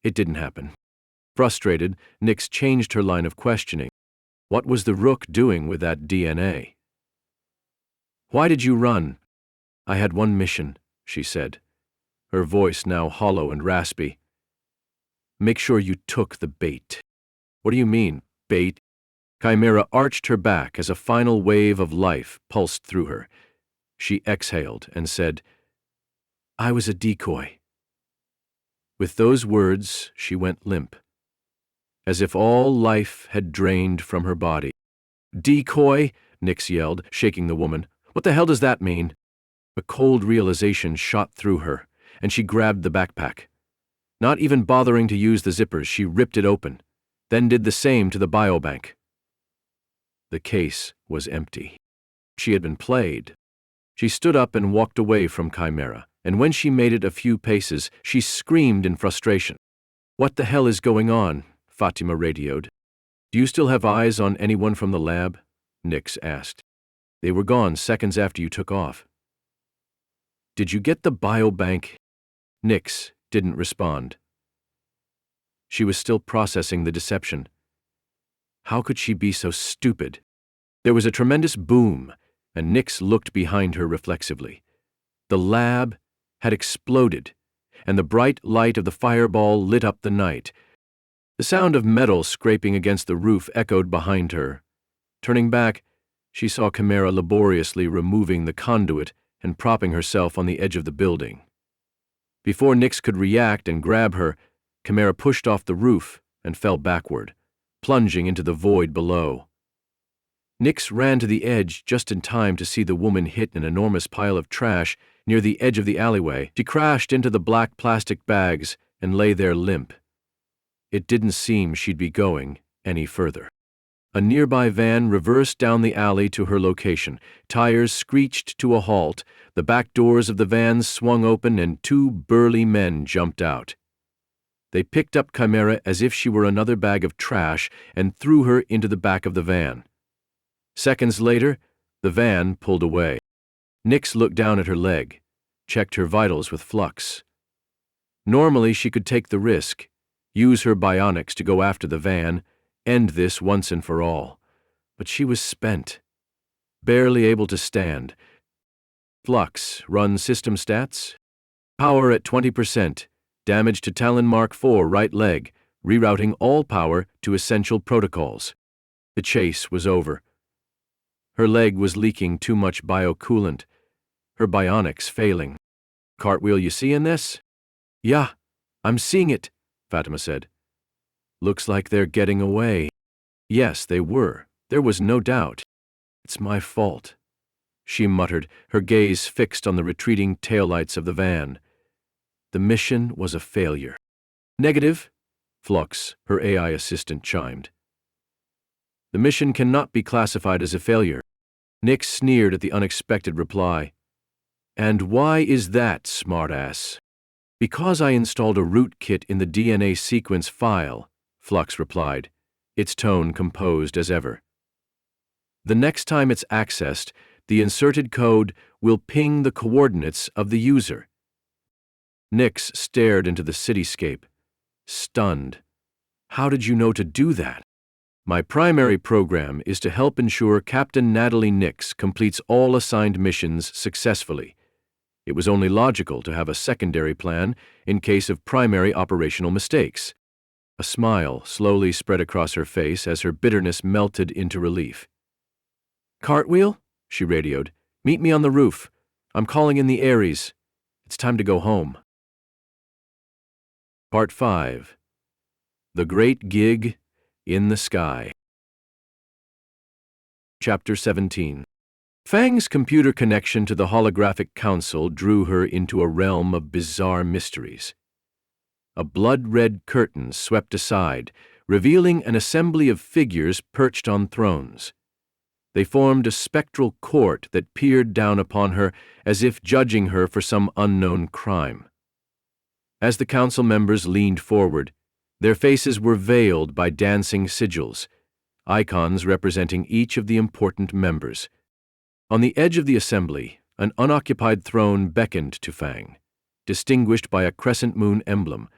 it didn't happen." Frustrated, Nicks changed her line of questioning. What was the Rook doing with that DNA? "Why did you run?" I had one mission, she said, her voice now hollow and raspy. Make sure you took the bait. What do you mean, bait? Chimera arched her back as a final wave of life pulsed through her. She exhaled and said, I was a decoy. With those words, she went limp, as if all life had drained from her body. Decoy? Nicks yelled, shaking the woman. What the hell does that mean? A cold realization shot through her, and she grabbed the backpack. Not even bothering to use the zippers, she ripped it open, then did the same to the biobank. The case was empty. She had been played. She stood up and walked away from Chimera, and when she made it a few paces, she screamed in frustration. What the hell is going on? Fatima radioed. Do you still have eyes on anyone from the lab? Nicks asked. They were gone seconds after you took off. Did you get the biobank? Nicks didn't respond. She was still processing the deception. How could she be so stupid? There was a tremendous boom, and Nicks looked behind her reflexively. The lab had exploded, and the bright light of the fireball lit up the night. The sound of metal scraping against the roof echoed behind her. Turning back, she saw Chimera laboriously removing the conduit and propping herself on the edge of the building. Before Nicks could react and grab her, Chimera pushed off the roof and fell backward, plunging into the void below. Nicks ran to the edge just in time to see the woman hit an enormous pile of trash near the edge of the alleyway. She crashed into the black plastic bags and lay there limp. It didn't seem she'd be going any further. A nearby van reversed down the alley to her location. Tires screeched to a halt, the back doors of the van swung open, and two burly men jumped out. They picked up Chimera as if she were another bag of trash and threw her into the back of the van. Seconds later, the van pulled away. Nicks looked down at her leg, checked her vitals with flux. Normally she could take the risk, use her bionics to go after the van, end this once and for all. But she was spent, barely able to stand. Flux, run system stats. Power at 20%, damage to Talon Mark IV right leg, rerouting all power to essential protocols. The chase was over. Her leg was leaking too much biocoolant, her bionics failing. Cartwheel, you seeing this? Yeah, I'm seeing it, Fatima said. Looks like they're getting away. Yes, they were. There was no doubt. It's my fault, she muttered, her gaze fixed on the retreating taillights of the van. The mission was a failure. Negative, Flux, her AI assistant, chimed. The mission cannot be classified as a failure. Nicks sneered at the unexpected reply. And why is that, smartass? Because I installed a rootkit in the DNA sequence file, Flux replied, its tone composed as ever. The next time it's accessed, the inserted code will ping the coordinates of the user. Nicks stared into the cityscape, stunned. How did you know to do that? My primary program is to help ensure Captain Natalie Nicks completes all assigned missions successfully. It was only logical to have a secondary plan in case of primary operational mistakes. A smile slowly spread across her face as her bitterness melted into relief. Cartwheel, she radioed, meet me on the roof. I'm calling in the Ares. It's time to go home. Part 5. The Great Gig in the Sky. Chapter 17. Fang's computer connection to the holographic council drew her into a realm of bizarre mysteries. A blood-red curtain swept aside, revealing an assembly of figures perched on thrones. They formed a spectral court that peered down upon her as if judging her for some unknown crime. As the council members leaned forward, their faces were veiled by dancing sigils, icons representing each of the important members. On the edge of the assembly, an unoccupied throne beckoned to Fang, distinguished by a crescent moon emblem,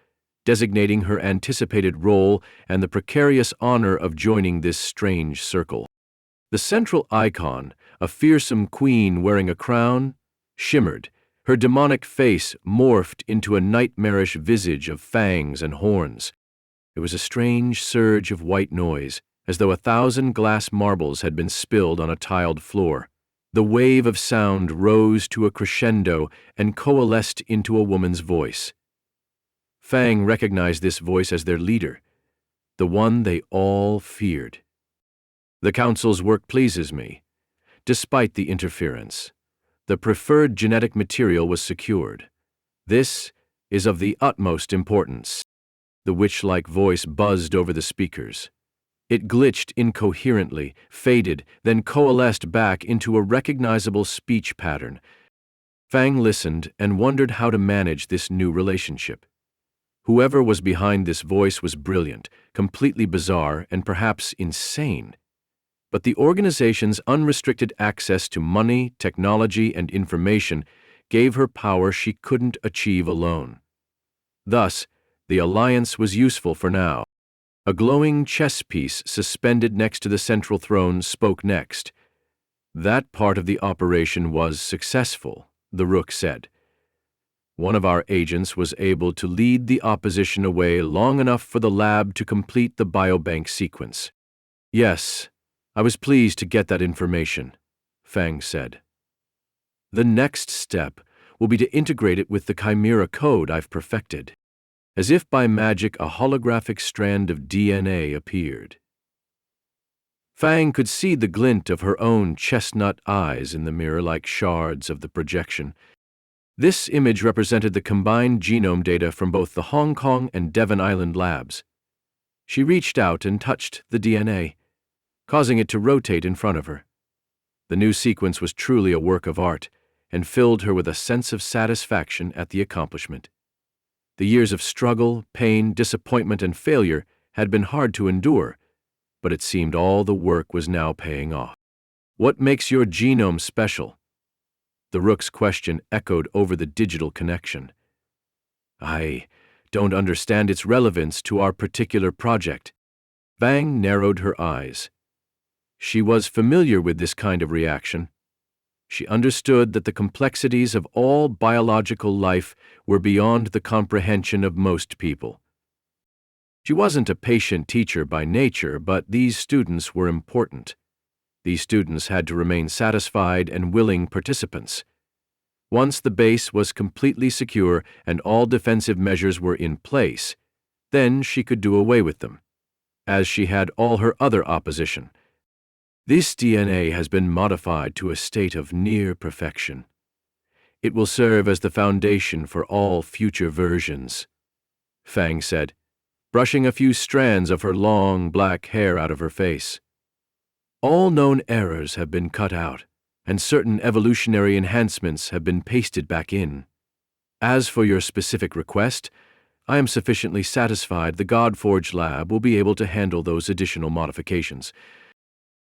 designating her anticipated role and the precarious honor of joining this strange circle. The central icon, a fearsome queen wearing a crown, shimmered. Her demonic face morphed into a nightmarish visage of fangs and horns. There was a strange surge of white noise, as though 1,000 glass marbles had been spilled on a tiled floor. The wave of sound rose to a crescendo and coalesced into a woman's voice. Fang recognized this voice as their leader, the one they all feared. The Council's work pleases me. Despite the interference, the preferred genetic material was secured. This is of the utmost importance. The witch-like voice buzzed over the speakers. It glitched incoherently, faded, then coalesced back into a recognizable speech pattern. Fang listened and wondered how to manage this new relationship. Whoever was behind this voice was brilliant, completely bizarre, and perhaps insane. But the organization's unrestricted access to money, technology, and information gave her power she couldn't achieve alone. Thus, the alliance was useful for now. A glowing chess piece suspended next to the central throne spoke next. That part of the operation was successful, the Rook said. One of our agents was able to lead the opposition away long enough for the lab to complete the biobank sequence. Yes, I was pleased to get that information, Fang said. The next step will be to integrate it with the Chimera code I've perfected. As if by magic, a holographic strand of DNA appeared. Fang could see the glint of her own chestnut eyes in the mirror like shards of the projection. This image represented the combined genome data from both the Hong Kong and Devon Island labs. She reached out and touched the DNA, causing it to rotate in front of her. The new sequence was truly a work of art and filled her with a sense of satisfaction at the accomplishment. The years of struggle, pain, disappointment, and failure had been hard to endure, but it seemed all the work was now paying off. What makes your genome special? The Rook's question echoed over the digital connection. I don't understand its relevance to our particular project. Fang narrowed her eyes. She was familiar with this kind of reaction. She understood that the complexities of all biological life were beyond the comprehension of most people. She wasn't a patient teacher by nature, but these students were important. These students had to remain satisfied and willing participants. Once the base was completely secure and all defensive measures were in place, then she could do away with them, as she had all her other opposition. This DNA has been modified to a state of near perfection. It will serve as the foundation for all future versions, Fang said, brushing a few strands of her long black hair out of her face. All known errors have been cut out, and certain evolutionary enhancements have been pasted back in. As for your specific request, I am sufficiently satisfied the Godforge lab will be able to handle those additional modifications.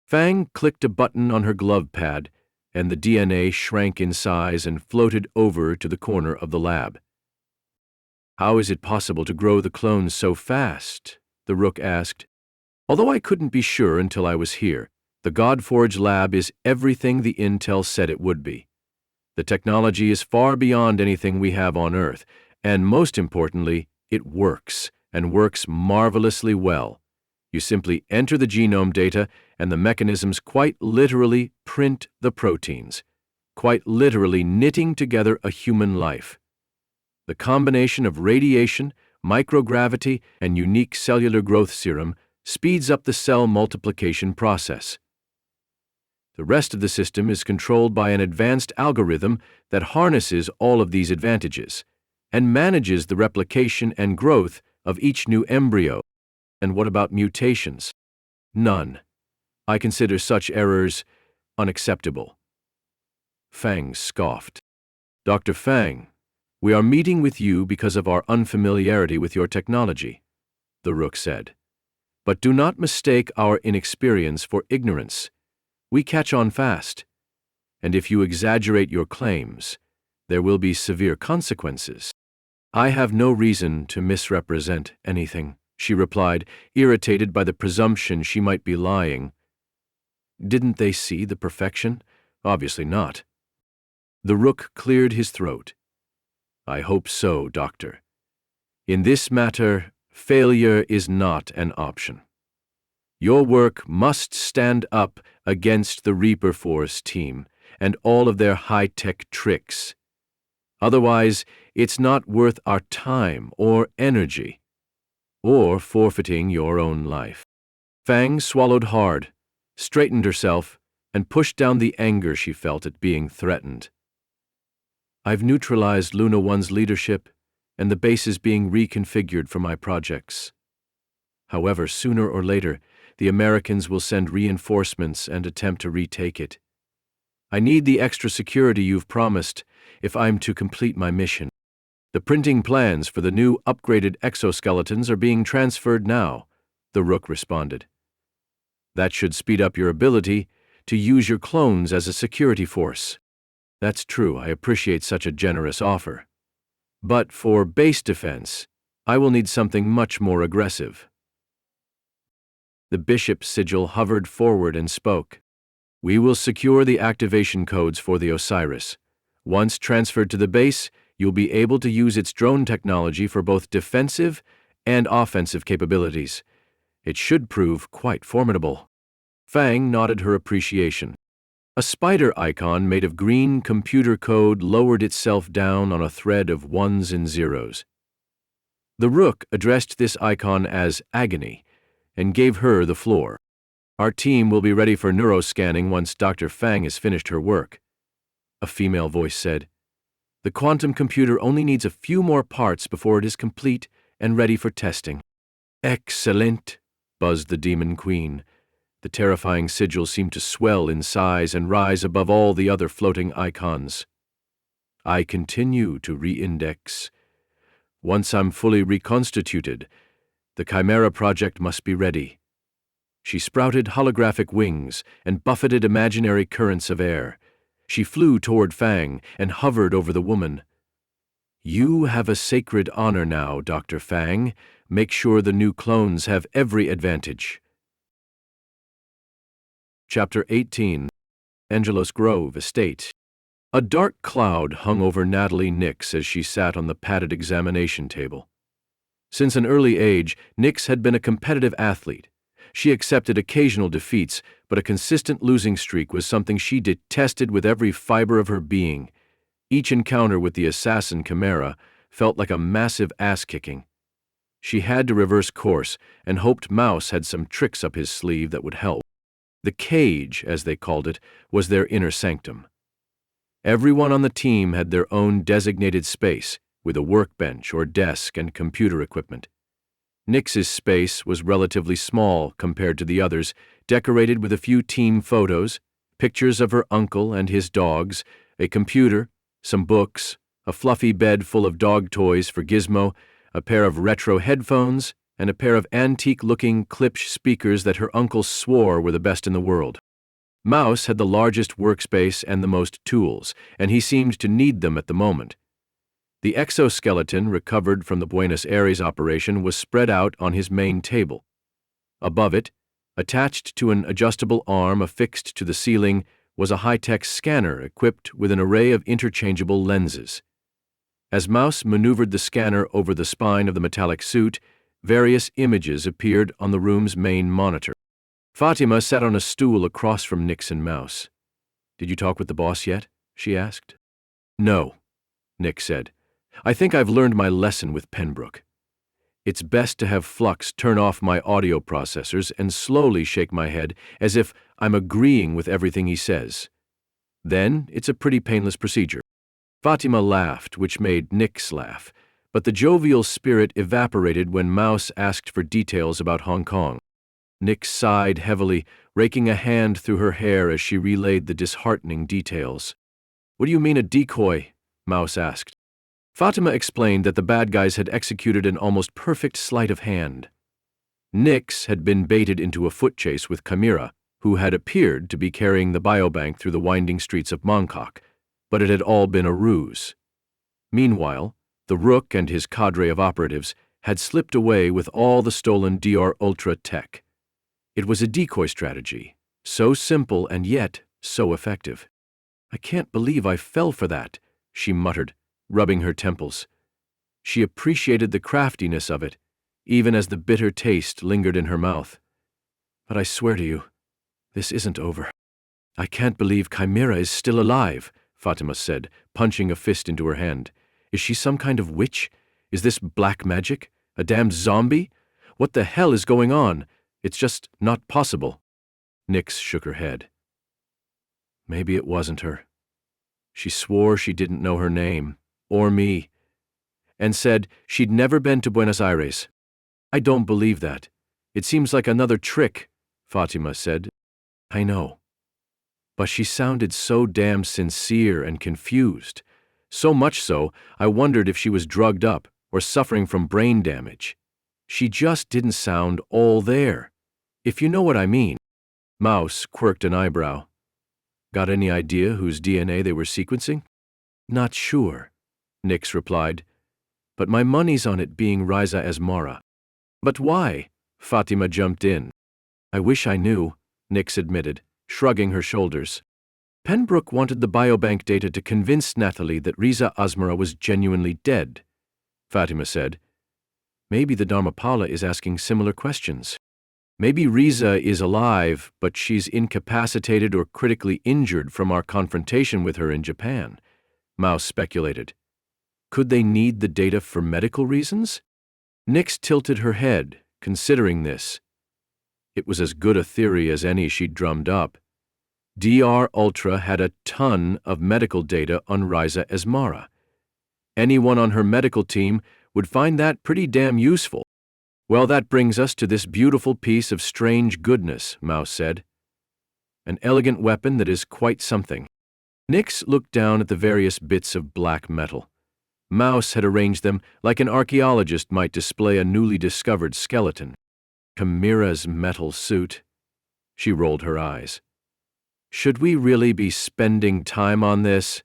Fang clicked a button on her glove pad, and the DNA shrank in size and floated over to the corner of the lab. How is it possible to grow the clones so fast? The Rook asked. Although I couldn't be sure until I was here, the Godforge lab is everything the intel said it would be. The technology is far beyond anything we have on Earth, and most importantly, it works, and works marvelously well. You simply enter the genome data, and the mechanisms quite literally print the proteins, quite literally knitting together a human life. The combination of radiation, microgravity, and unique cellular growth serum speeds up the cell multiplication process. The rest of the system is controlled by an advanced algorithm that harnesses all of these advantages and manages the replication and growth of each new embryo. And what about mutations? None. I consider such errors unacceptable. Fang scoffed. Dr. Fang, we are meeting with you because of our unfamiliarity with your technology, the Rook said. But do not mistake our inexperience for ignorance. We catch on fast. And if you exaggerate your claims, there will be severe consequences. I have no reason to misrepresent anything, she replied, irritated by the presumption she might be lying. Didn't they see the perfection? Obviously not. The Rook cleared his throat. I hope so, Doctor. In this matter, failure is not an option. Your work must stand up against the Reaper Force team and all of their high-tech tricks. Otherwise, it's not worth our time or energy, or forfeiting your own life. Fang swallowed hard, straightened herself, and pushed down the anger she felt at being threatened. I've neutralized Luna One's leadership, and the base is being reconfigured for my projects. However, sooner or later, the Americans will send reinforcements and attempt to retake it. I need the extra security you've promised if I'm to complete my mission. The printing plans for the new upgraded exoskeletons are being transferred now, the Rook responded. That should speed up your ability to use your clones as a security force. That's true, I appreciate such a generous offer. But for base defense, I will need something much more aggressive. The bishop's sigil hovered forward and spoke. We will secure the activation codes for the Osiris. Once transferred to the base, you'll be able to use its drone technology for both defensive and offensive capabilities. It should prove quite formidable. Fang nodded her appreciation. A spider icon made of green computer code lowered itself down on a thread of ones and zeros. The Rook addressed this icon as Agony and gave her the floor. Our team will be ready for neuroscanning once Dr. Fang has finished her work. A female voice said, The quantum computer only needs a few more parts before it is complete and ready for testing. Excellent, buzzed the Demon Queen. The terrifying sigil seemed to swell in size and rise above all the other floating icons. I continue to re-index. Once I'm fully reconstituted, the Chimera project must be ready. She sprouted holographic wings and buffeted imaginary currents of air. She flew toward Fang and hovered over the woman. You have a sacred honor now, Dr. Fang. Make sure the new clones have every advantage. Chapter 18. Angelos Grove Estate. A dark cloud hung over Natalie Nicks as she sat on the padded examination table. Since an early age, Nicks had been a competitive athlete. She accepted occasional defeats, but a consistent losing streak was something she detested with every fiber of her being. Each encounter with the assassin Chimera felt like a massive ass-kicking. She had to reverse course and hoped Mouse had some tricks up his sleeve that would help. The cage, as they called it, was their inner sanctum. Everyone on the team had their own designated space, with a workbench or desk and computer equipment. Nix's space was relatively small compared to the others, decorated with a few team photos, pictures of her uncle and his dogs, a computer, some books, a fluffy bed full of dog toys for Gizmo, a pair of retro headphones, and a pair of antique-looking Klipsch speakers that her uncle swore were the best in the world. Mouse had the largest workspace and the most tools, and he seemed to need them at the moment. The exoskeleton recovered from the Buenos Aires operation was spread out on his main table. Above it, attached to an adjustable arm affixed to the ceiling, was a high-tech scanner equipped with an array of interchangeable lenses. As Mouse maneuvered the scanner over the spine of the metallic suit, various images appeared on the room's main monitor. Fatima sat on a stool across from Nix and Mouse. "Did you talk with the boss yet?" she asked. "No," Nick said. "I think I've learned my lesson with Pembroke. It's best to have Flux turn off my audio processors and slowly shake my head as if I'm agreeing with everything he says. Then it's a pretty painless procedure." Fatima laughed, which made Nix laugh, but the jovial spirit evaporated when Mouse asked for details about Hong Kong. Nix sighed heavily, raking a hand through her hair as she relayed the disheartening details. "What do you mean a decoy?" Mouse asked. Fatima explained that the bad guys had executed an almost perfect sleight of hand. Nix had been baited into a foot chase with Chimera, who had appeared to be carrying the biobank through the winding streets of Mongkok, but it had all been a ruse. Meanwhile, the Rook and his cadre of operatives had slipped away with all the stolen DR Ultra tech. It was a decoy strategy, so simple and yet so effective. I can't believe I fell for that, she muttered, rubbing her temples. She appreciated the craftiness of it, even as the bitter taste lingered in her mouth. But I swear to you, this isn't over. I can't believe Chimera is still alive, Fatima said, punching a fist into her hand. Is she some kind of witch? Is this black magic? A damned zombie? What the hell is going on? It's just not possible. Nicks shook her head. Maybe it wasn't her. She swore she didn't know her name, or me, and said she'd never been to Buenos Aires. I don't believe that. It seems like another trick, Fatima said. I know. But she sounded so damn sincere and confused. So much so, I wondered if she was drugged up or suffering from brain damage. She just didn't sound all there, if you know what I mean. Mouse quirked an eyebrow. Got any idea whose DNA they were sequencing? Not sure, Nicks replied. But my money's on it being Riza Asmara. But why? Fatima jumped in. I wish I knew, Nicks admitted, shrugging her shoulders. Pembroke wanted the biobank data to convince Natalie that Riza Asmara was genuinely dead, Fatima said. Maybe the Dharmapala is asking similar questions. Maybe Riza is alive, but she's incapacitated or critically injured from our confrontation with her in Japan, Mouse speculated. Could they need the data for medical reasons? Nicks tilted her head, considering this. It was as good a theory as any she'd drummed up. DR Ultra had a ton of medical data on Riza Asmara. Anyone on her medical team would find that pretty damn useful. Well, that brings us to this beautiful piece of strange goodness, Mouse said. An elegant weapon that is quite something. Nicks looked down at the various bits of black metal. Mouse had arranged them like an archaeologist might display a newly discovered skeleton. Chimera's metal suit. She rolled her eyes. Should we really be spending time on this?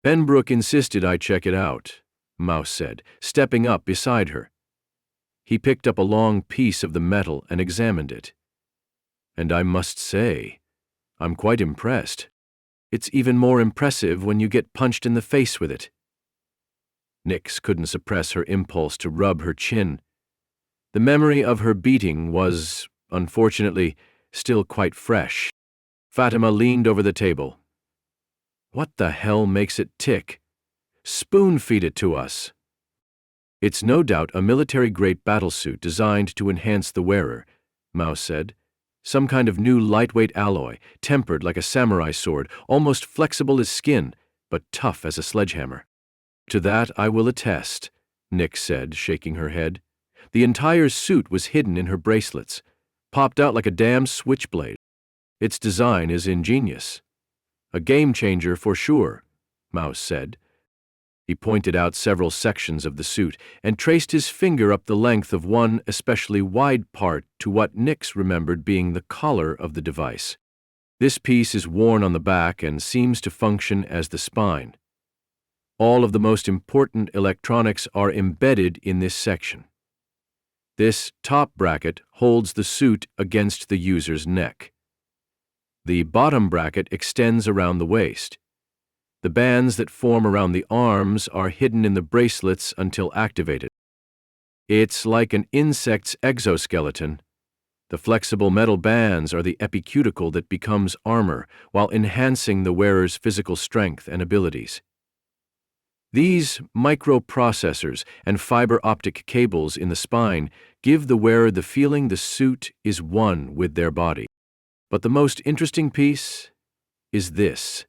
Pembroke insisted I check it out, Mouse said, stepping up beside her. He picked up a long piece of the metal and examined it. And I must say, I'm quite impressed. It's even more impressive when you get punched in the face with it. Nicks couldn't suppress her impulse to rub her chin. The memory of her beating was, unfortunately, still quite fresh. Fatima leaned over the table. What the hell makes it tick? Spoon-feed it to us. It's no doubt a military-grade battlesuit designed to enhance the wearer, Mouse said. Some kind of new lightweight alloy, tempered like a samurai sword, almost flexible as skin, but tough as a sledgehammer. To that I will attest, Nicks said, shaking her head. The entire suit was hidden in her bracelets, popped out like a damn switchblade. Its design is ingenious. A game-changer for sure, Mouse said. He pointed out several sections of the suit and traced his finger up the length of one especially wide part to what Nicks remembered being the collar of the device. This piece is worn on the back and seems to function as the spine. All of the most important electronics are embedded in this section. This top bracket holds the suit against the user's neck. The bottom bracket extends around the waist. The bands that form around the arms are hidden in the bracelets until activated. It's like an insect's exoskeleton. The flexible metal bands are the epicuticle that becomes armor while enhancing the wearer's physical strength and abilities. These microprocessors and fiber optic cables in the spine give the wearer the feeling the suit is one with their body. But the most interesting piece is this.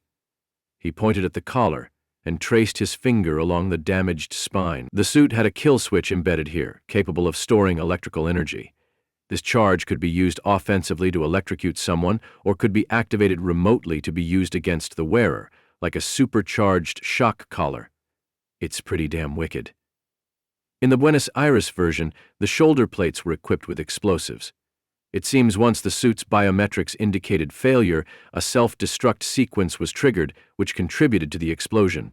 He pointed at the collar and traced his finger along the damaged spine. The suit had a kill switch embedded here, capable of storing electrical energy. This charge could be used offensively to electrocute someone or could be activated remotely to be used against the wearer, like a supercharged shock collar. It's pretty damn wicked. In the Buenos Aires version, the shoulder plates were equipped with explosives. It seems once the suit's biometrics indicated failure, a self-destruct sequence was triggered, which contributed to the explosion.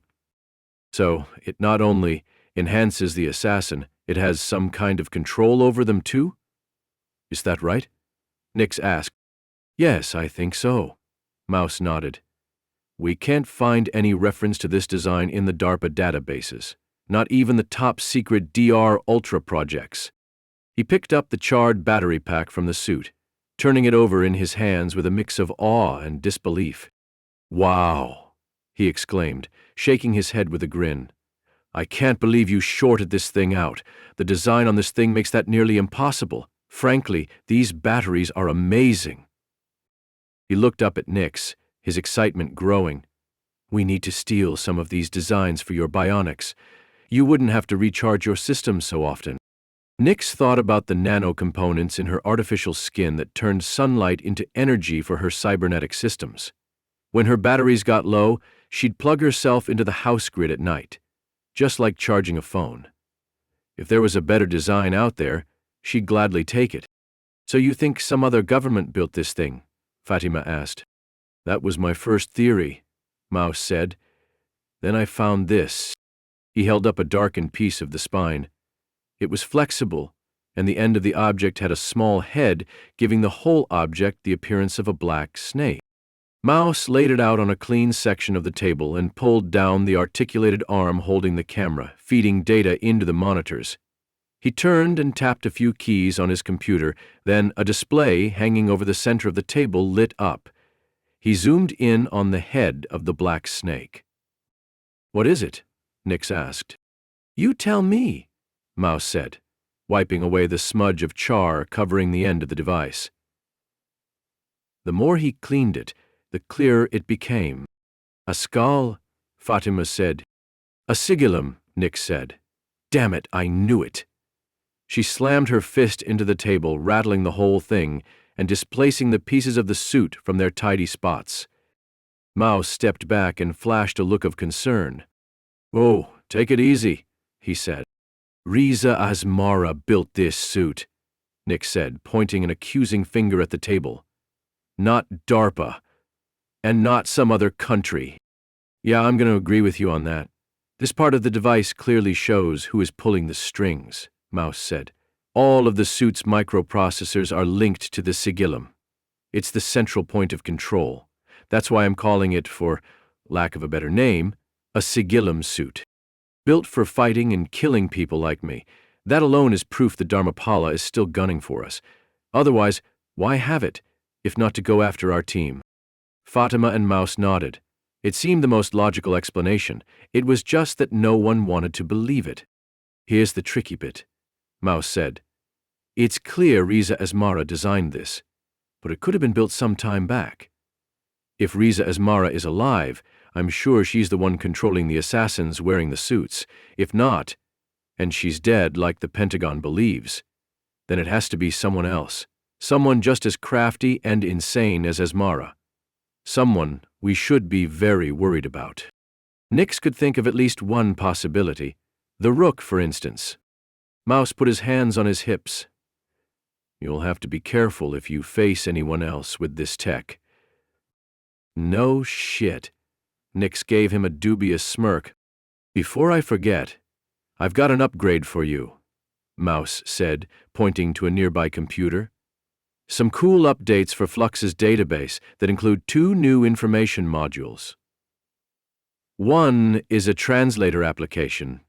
So, it not only enhances the assassin, it has some kind of control over them too? Is that right? Nicks asked. Yes, I think so. Mouse nodded. We can't find any reference to this design in the DARPA databases, not even the top-secret DR Ultra projects. He picked up the charred battery pack from the suit, turning it over in his hands with a mix of awe and disbelief. "Wow," he exclaimed, shaking his head with a grin. "I can't believe you shorted this thing out. The design on this thing makes that nearly impossible. Frankly, these batteries are amazing." He looked up at Nicks, his excitement growing. "We need to steal some of these designs for your bionics. You wouldn't have to recharge your systems so often." Nicks thought about the nano-components in her artificial skin that turned sunlight into energy for her cybernetic systems. When her batteries got low, she'd plug herself into the house grid at night, just like charging a phone. If there was a better design out there, she'd gladly take it. "So you think some other government built this thing?" Fatima asked. "That was my first theory," Mouse said. "Then I found this." He held up a darkened piece of the spine. It was flexible, and the end of the object had a small head, giving the whole object the appearance of a black snake. Mouse laid it out on a clean section of the table and pulled down the articulated arm holding the camera, feeding data into the monitors. He turned and tapped a few keys on his computer, then a display hanging over the center of the table lit up. He zoomed in on the head of the black snake. "What is it?" Nicks asked. "You tell me," Mouse said, wiping away the smudge of char covering the end of the device. The more he cleaned it, the clearer it became. "A skull," Fatima said. "A sigillum," Nicks said. "Damn it, I knew it." She slammed her fist into the table, rattling the whole thing, and displacing the pieces of the suit from their tidy spots. Mouse stepped back and flashed a look of concern. "Oh, take it easy," he said. "Riza Asmara built this suit," Nicks said, pointing an accusing finger at the table. "Not DARPA. And not some other country." "Yeah, I'm going to agree with you on that. This part of the device clearly shows who is pulling the strings," Mouse said. "All of the suit's microprocessors are linked to the sigillum. It's the central point of control. That's why I'm calling it, for lack of a better name, a sigillum suit. Built for fighting and killing people like me. That alone is proof the Dharmapala is still gunning for us. Otherwise, why have it, if not to go after our team?" Fatima and Mouse nodded. It seemed the most logical explanation. It was just that no one wanted to believe it. "Here's the tricky bit," Mouse said. "It's clear Riza Asmara designed this, but it could have been built some time back. If Riza Asmara is alive, I'm sure she's the one controlling the assassins wearing the suits. If not, and she's dead like the Pentagon believes, then it has to be someone else, someone just as crafty and insane as Asmara. Someone we should be very worried about." Nicks could think of at least one possibility. The Rook, for instance. Mouse put his hands on his hips. "You'll have to be careful if you face anyone else with this tech." "No shit." Nicks gave him a dubious smirk. "Before I forget, I've got an upgrade for you," Mouse said, pointing to a nearby computer. "Some cool updates for Flux's database that include 2 new information modules. One is a translator application.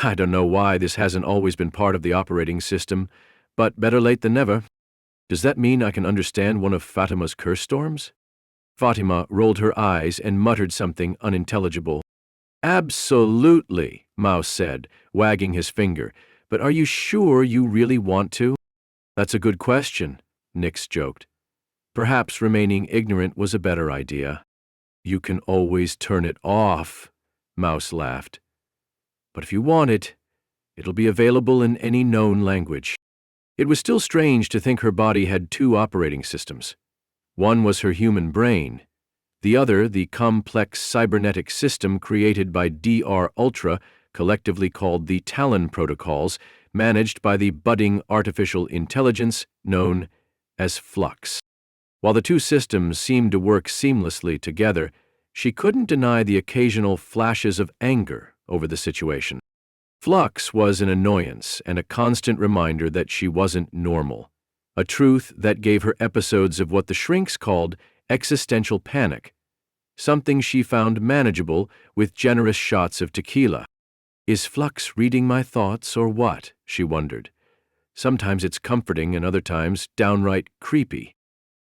I don't know why this hasn't always been part of the operating system, but better late than never. Does that mean I can understand one of Fatima's curse storms?" Fatima rolled her eyes and muttered something unintelligible. "Absolutely," Mouse said, wagging his finger. "But are you sure you really want to?" "That's a good question," Nicks joked. "Perhaps remaining ignorant was a better idea." "You can always turn it off," Mouse laughed. "But if you want it, it'll be available in any known language." It was still strange to think her body had 2 operating systems. One was her human brain, the other the complex cybernetic system created by DR Ultra, collectively called the Talon Protocols, managed by the budding artificial intelligence known as Flux. While the 2 systems seemed to work seamlessly together, she couldn't deny the occasional flashes of anger over the situation. Flux was an annoyance and a constant reminder that she wasn't normal, a truth that gave her episodes of what the shrinks called existential panic. something she found manageable with generous shots of tequila. Is Flux reading my thoughts or what? She wondered. Sometimes it's comforting and other times downright creepy.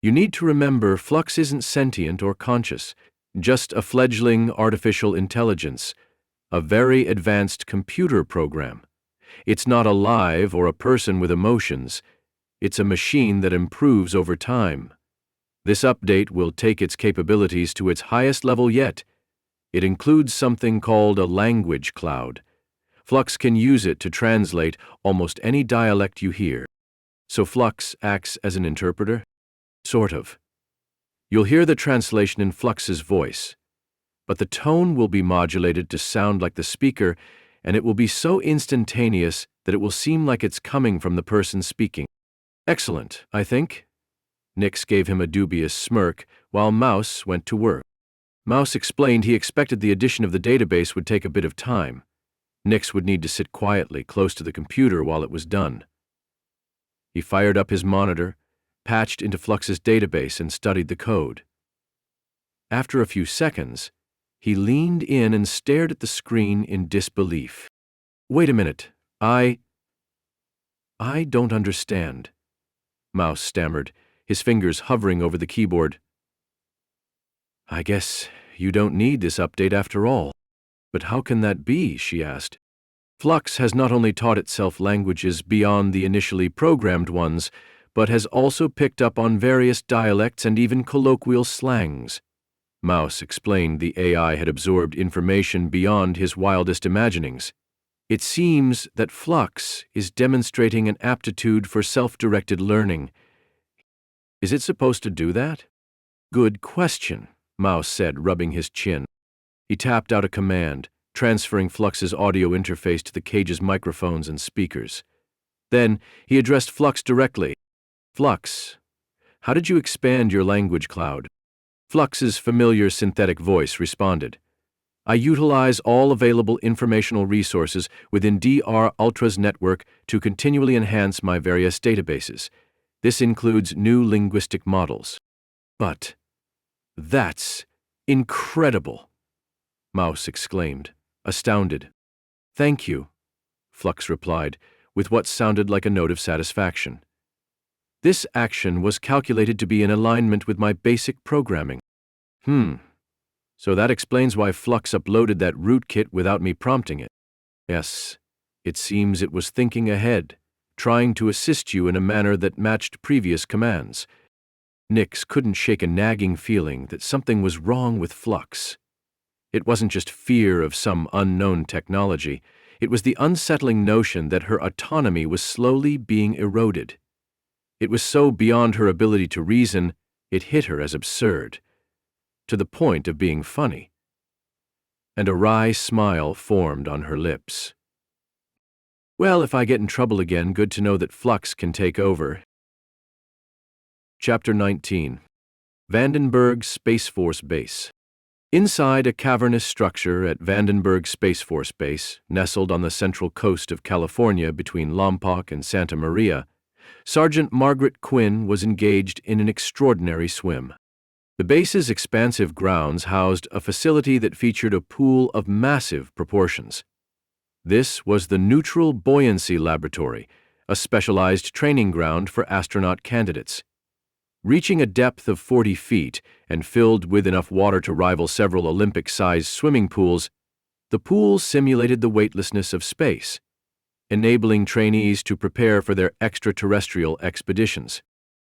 You need to remember Flux isn't sentient or conscious, just a fledgling artificial intelligence, a very advanced computer program. It's not alive or a person with emotions. It's a machine that improves over time. This update will take its capabilities to its highest level yet. It includes something called a language cloud. Flux can use it to translate almost any dialect you hear. So Flux acts as an interpreter? Sort of. You'll hear the translation in Flux's voice, but the tone will be modulated to sound like the speaker, and it will be so instantaneous that it will seem like it's coming from the person speaking. Excellent, I think. Nicks gave him a dubious smirk, while Mouse went to work. Mouse explained he expected the addition of the database would take a bit of time. Nicks would need to sit quietly close to the computer while it was done. He fired up his monitor, patched into Flux's database, and studied the code. After a few seconds, he leaned in and stared at the screen in disbelief. Wait a minute, I don't understand, Mouse stammered, his fingers hovering over the keyboard. I guess you don't need this update after all. But how can that be? She asked. Flux has not only taught itself languages beyond the initially programmed ones, but has also picked up on various dialects and even colloquial slangs. Mouse explained the AI had absorbed information beyond his wildest imaginings. It seems that Flux is demonstrating an aptitude for self-directed learning. Is it supposed to do that? Good question, Mouse said, rubbing his chin. He tapped out a command, transferring Flux's audio interface to the cage's microphones and speakers. Then he addressed Flux directly. Flux, how did you expand your language cloud? Flux's familiar synthetic voice responded. I utilize all available informational resources within DR Ultra's network to continually enhance my various databases. This includes new linguistic models. But that's incredible, Mouse exclaimed, astounded. Thank you, Flux replied, with what sounded like a note of satisfaction. This action was calculated to be in alignment with my basic programming. So that explains why Flux uploaded that rootkit without me prompting it. Yes, it seems it was thinking ahead, trying to assist you in a manner that matched previous commands. Nicks couldn't shake a nagging feeling that something was wrong with Flux. It wasn't just fear of some unknown technology. It was the unsettling notion that her autonomy was slowly being eroded. It was so beyond her ability to reason, it hit her as absurd, to the point of being funny. And a wry smile formed on her lips. Well, if I get in trouble again, good to know that Flux can take over. Chapter 19. Vandenberg Space Force Base. Inside a cavernous structure at Vandenberg Space Force Base, nestled on the central coast of California between Lompoc and Santa Maria, Sergeant Margaret Quinn was engaged in an extraordinary swim. The base's expansive grounds housed a facility that featured a pool of massive proportions. This was the Neutral Buoyancy Laboratory, a specialized training ground for astronaut candidates. Reaching a depth of 40 feet and filled with enough water to rival several Olympic-sized swimming pools, the pool simulated the weightlessness of space, enabling trainees to prepare for their extraterrestrial expeditions.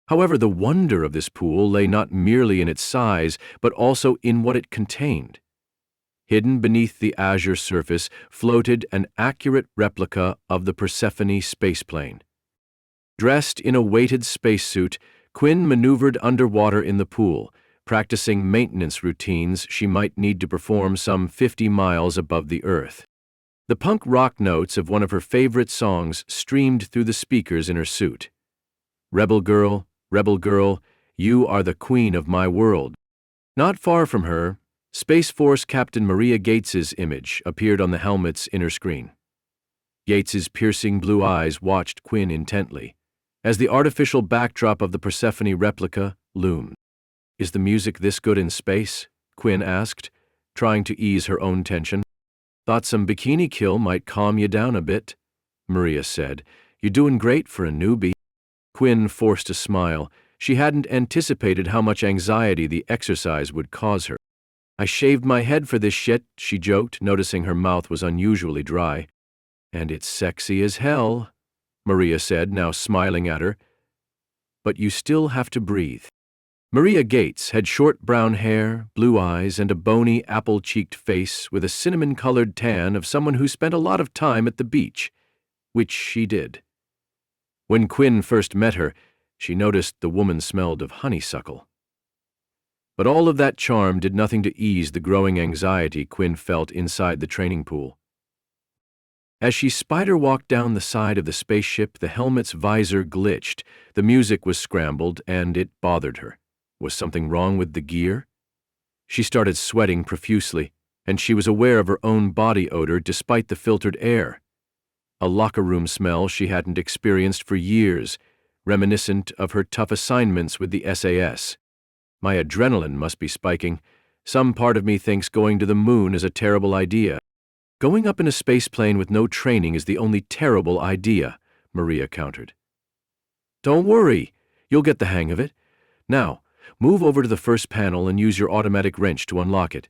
However, the wonder of this pool lay not merely in its size, but also in what it contained. Hidden beneath the azure surface floated an accurate replica of the Persephone spaceplane. Dressed in a weighted spacesuit, Quinn maneuvered underwater in the pool, practicing maintenance routines she might need to perform some 50 miles above the Earth. The punk rock notes of one of her favorite songs streamed through the speakers in her suit. Rebel girl, you are the queen of my world. Not far from her, Space Force Captain Maria Gates's image appeared on the helmet's inner screen. Gates's piercing blue eyes watched Quinn intently, as the artificial backdrop of the Persephone replica loomed. Is the music this good in space? Quinn asked, trying to ease her own tension. Thought some bikini kill might calm you down a bit, Maria said. You're doing great for a newbie. Quinn forced a smile. She hadn't anticipated how much anxiety the exercise would cause her. I shaved my head for this shit, she joked, noticing her mouth was unusually dry. And it's sexy as hell, Maria said, now smiling at her. But you still have to breathe. Maria Gates had short brown hair, blue eyes, and a bony, apple-cheeked face with a cinnamon-colored tan of someone who spent a lot of time at the beach, which she did. When Quinn first met her, she noticed the woman smelled of honeysuckle. But all of that charm did nothing to ease the growing anxiety Quinn felt inside the training pool. As she spider-walked down the side of the spaceship, the helmet's visor glitched, the music was scrambled, and it bothered her. Was something wrong with the gear? She started sweating profusely, and she was aware of her own body odor despite the filtered air. A locker room smell she hadn't experienced for years, reminiscent of her tough assignments with the SAS. My adrenaline must be spiking. Some part of me thinks going to the moon is a terrible idea. Going up in a spaceplane with no training is the only terrible idea, Maria countered. Don't worry, you'll get the hang of it. Now, move over to the first panel and use your automatic wrench to unlock it.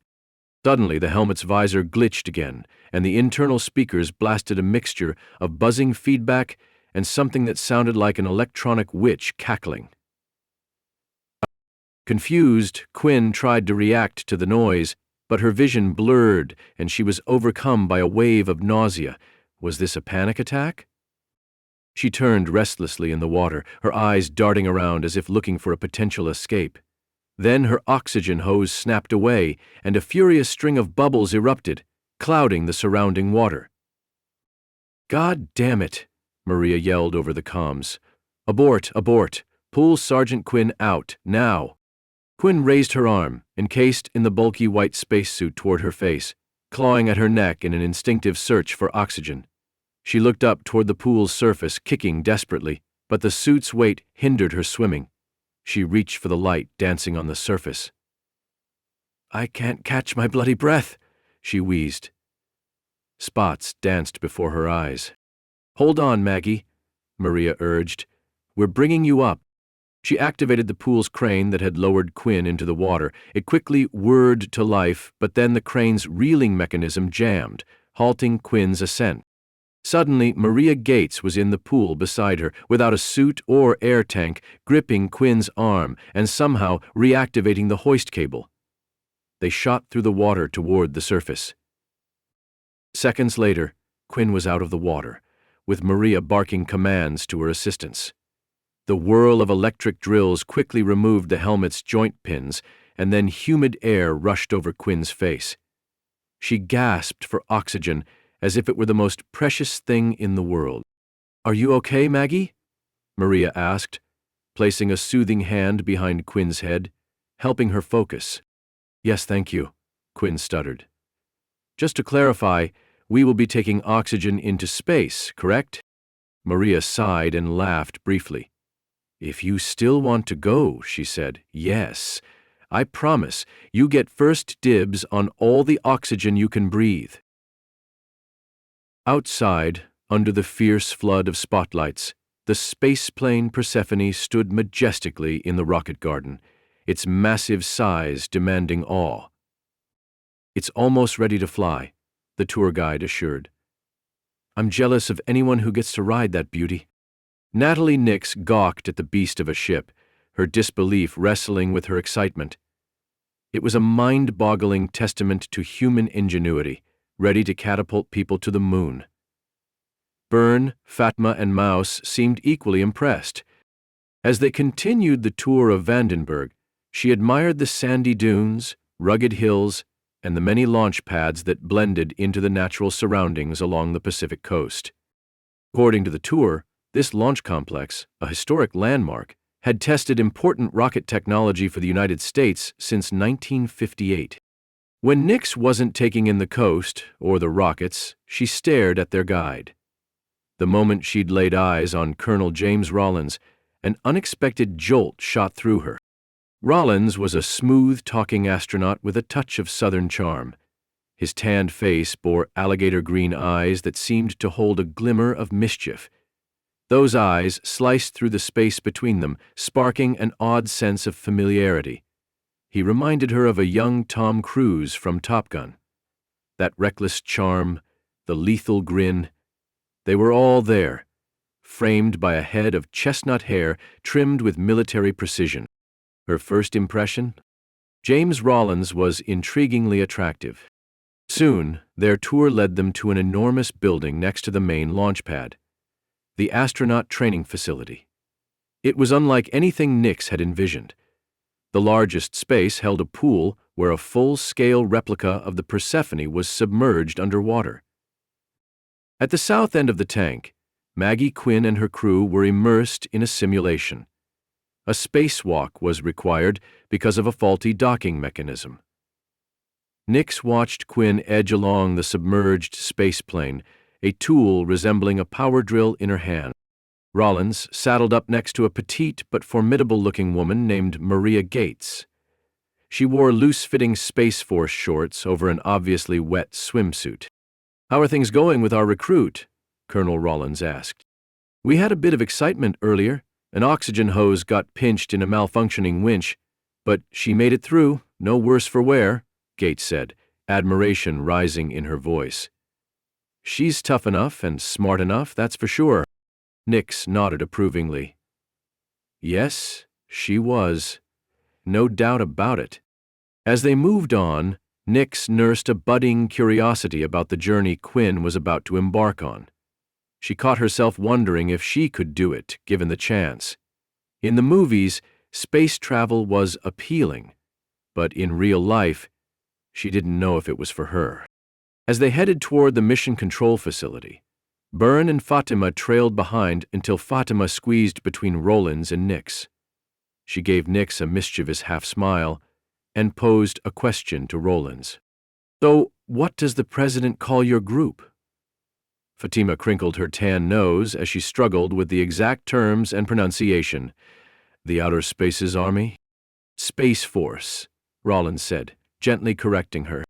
Suddenly, the helmet's visor glitched again, and the internal speakers blasted a mixture of buzzing feedback and something that sounded like an electronic witch cackling. Confused, Quinn tried to react to the noise, but her vision blurred and she was overcome by a wave of nausea. Was this a panic attack? She turned restlessly in the water, her eyes darting around as if looking for a potential escape. Then her oxygen hose snapped away and a furious string of bubbles erupted, clouding the surrounding water. God damn it, Maria yelled over the comms. Abort, abort. Pull Sergeant Quinn out, now. Quinn raised her arm, encased in the bulky white spacesuit toward her face, clawing at her neck in an instinctive search for oxygen. She looked up toward the pool's surface, kicking desperately, but the suit's weight hindered her swimming. She reached for the light dancing on the surface. I can't catch my bloody breath, she wheezed. Spots danced before her eyes. Hold on, Maggie, Maria urged. We're bringing you up. She activated the pool's crane that had lowered Quinn into the water. It quickly whirred to life, but then the crane's reeling mechanism jammed, halting Quinn's ascent. Suddenly, Maria Gates was in the pool beside her, without a suit or air tank, gripping Quinn's arm and somehow reactivating the hoist cable. They shot through the water toward the surface. Seconds later, Quinn was out of the water, with Maria barking commands to her assistants. The whirl of electric drills quickly removed the helmet's joint pins, and then humid air rushed over Quinn's face. She gasped for oxygen, as if it were the most precious thing in the world. Are you okay, Maggie? Maria asked, placing a soothing hand behind Quinn's head, helping her focus. Yes, thank you, Quinn stuttered. Just to clarify, we will be taking oxygen into space, correct? Maria sighed and laughed briefly. If you still want to go, she said, yes. I promise you get first dibs on all the oxygen you can breathe. Outside, under the fierce flood of spotlights, the spaceplane Persephone stood majestically in the rocket garden, its massive size demanding awe. It's almost ready to fly, the tour guide assured. I'm jealous of anyone who gets to ride that beauty. Natalie Nicks gawked at the beast of a ship, her disbelief wrestling with her excitement. It was a mind-boggling testament to human ingenuity, ready to catapult people to the moon. Byrne, Fatma, and Mouse seemed equally impressed. As they continued the tour of Vandenberg, she admired the sandy dunes, rugged hills, and the many launch pads that blended into the natural surroundings along the Pacific coast. According to the tour, this launch complex, a historic landmark, had tested important rocket technology for the United States since 1958. When Nicks wasn't taking in the coast or the rockets, she stared at their guide. The moment she'd laid eyes on Colonel James Rollins, an unexpected jolt shot through her. Rollins was a smooth-talking astronaut with a touch of southern charm. His tanned face bore alligator green eyes that seemed to hold a glimmer of mischief. Those eyes sliced through the space between them, sparking an odd sense of familiarity. He reminded her of a young Tom Cruise from Top Gun. That reckless charm, the lethal grin, they were all there, framed by a head of chestnut hair trimmed with military precision. Her first impression? James Rollins was intriguingly attractive. Soon, their tour led them to an enormous building next to the main launch pad, the astronaut training facility. It was unlike anything Nicks had envisioned. The largest space held a pool where a full-scale replica of the Persephone was submerged underwater. At the south end of the tank, Maggie Quinn and her crew were immersed in a simulation. A spacewalk was required because of a faulty docking mechanism. Nicks watched Quinn edge along the submerged spaceplane, a tool resembling a power drill in her hand. Rollins saddled up next to a petite but formidable-looking woman named Maria Gates. She wore loose-fitting Space Force shorts over an obviously wet swimsuit. "How are things going with our recruit?" Colonel Rollins asked. "We had a bit of excitement earlier. An oxygen hose got pinched in a malfunctioning winch, but she made it through, no worse for wear," Gates said, admiration rising in her voice. "She's tough enough and smart enough, that's for sure." Nicks nodded approvingly. Yes, she was. No doubt about it. As they moved on, Nicks nursed a budding curiosity about the journey Quinn was about to embark on. She caught herself wondering if she could do it, given the chance. In the movies, space travel was appealing, but in real life, she didn't know if it was for her. As they headed toward the mission control facility, Byrne and Fatima trailed behind until Fatima squeezed between Rollins and Nicks. She gave Nicks a mischievous half-smile and posed a question to Rollins. "So, what does the president call your group?" Fatima crinkled her tan nose as she struggled with the exact terms and pronunciation. "The Outer Spaces Army?" "Space Force," Rollins said, gently correcting her.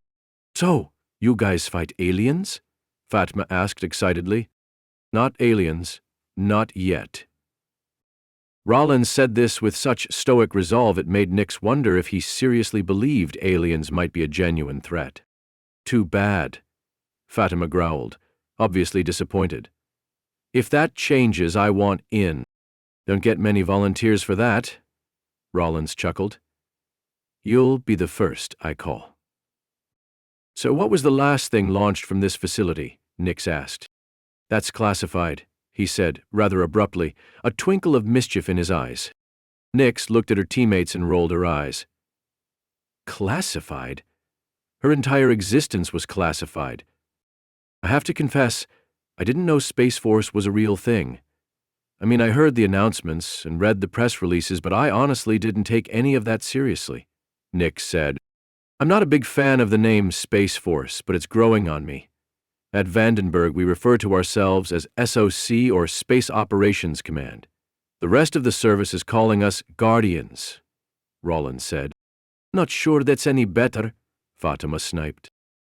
"So, you guys fight aliens?" Fatima asked excitedly. "Not aliens. Not yet." Rollins said this with such stoic resolve it made Nicks wonder if he seriously believed aliens might be a genuine threat. "Too bad," Fatima growled, obviously disappointed. "If that changes, I want in." "Don't get many volunteers for that," Rollins chuckled. "You'll be the first I call." "So what was the last thing launched from this facility?" Nicks asked. "That's classified," he said, rather abruptly, a twinkle of mischief in his eyes. Nicks looked at her teammates and rolled her eyes. Classified? Her entire existence was classified. "I have to confess, I didn't know Space Force was a real thing. I mean, I heard the announcements and read the press releases, but I honestly didn't take any of that seriously," Nicks said. "I'm not a big fan of the name Space Force, but it's growing on me. At Vandenberg, we refer to ourselves as SOC, or Space Operations Command. The rest of the service is calling us Guardians," Rollins said. "Not sure that's any better," Fatima sniped.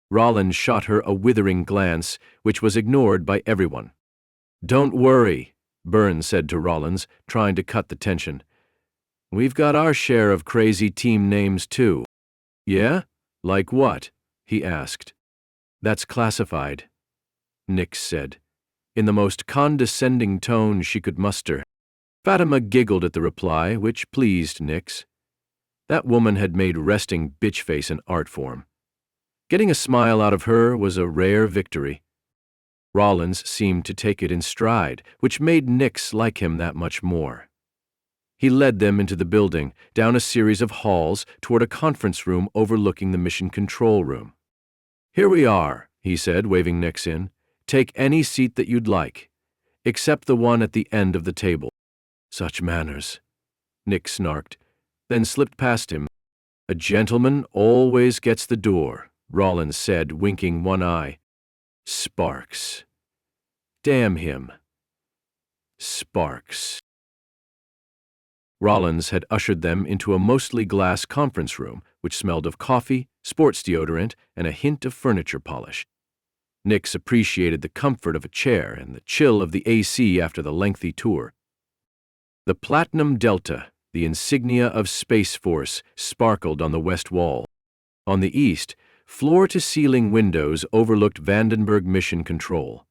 Rollins shot her a withering glance, which was ignored by everyone. "Don't worry," Byrne said to Rollins, trying to cut the tension. "We've got our share of crazy team names, too." "Yeah? Like what?" he asked. "That's classified," Nicks said, in the most condescending tone she could muster. Fatima giggled at the reply, which pleased Nicks. That woman had made resting bitch face an art form. Getting a smile out of her was a rare victory. Rollins seemed to take it in stride, which made Nicks like him that much more. He led them into the building, down a series of halls, toward a conference room overlooking the mission control room. "Here we are," he said, waving Nicks in. "Take any seat that you'd like, except the one at the end of the table." "Such manners," Nicks snarked, then slipped past him. "A gentleman always gets the door," Rollins said, winking one eye. "Sparks. Damn him. Sparks." Rollins had ushered them into a mostly glass conference room, which smelled of coffee, sports deodorant, and a hint of furniture polish. Nicks appreciated the comfort of a chair and the chill of the AC after the lengthy tour. The Platinum Delta, the insignia of Space Force, sparkled on the west wall. On the east, floor-to-ceiling windows overlooked Vandenberg Mission Control.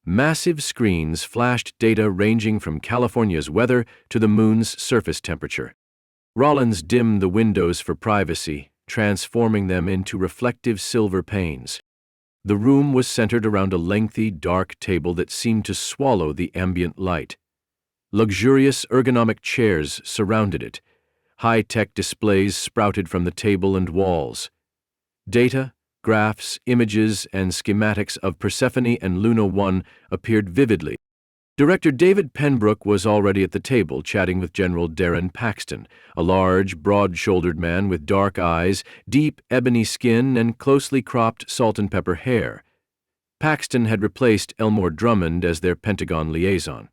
Massive screens flashed data ranging from California's weather to the moon's surface temperature. Rollins dimmed the windows for privacy, transforming them into reflective silver panes. The room was centered around a lengthy, dark table that seemed to swallow the ambient light. Luxurious ergonomic chairs surrounded it. High-tech displays sprouted from the table and walls. Data, graphs, images, and schematics of Persephone and Luna 1 appeared vividly. Director David Penbrook was already at the table chatting with General Darren Paxton, a large, broad-shouldered man with dark eyes, deep ebony skin, and closely cropped salt-and-pepper hair. Paxton had replaced Elmore Drummond as their Pentagon liaison.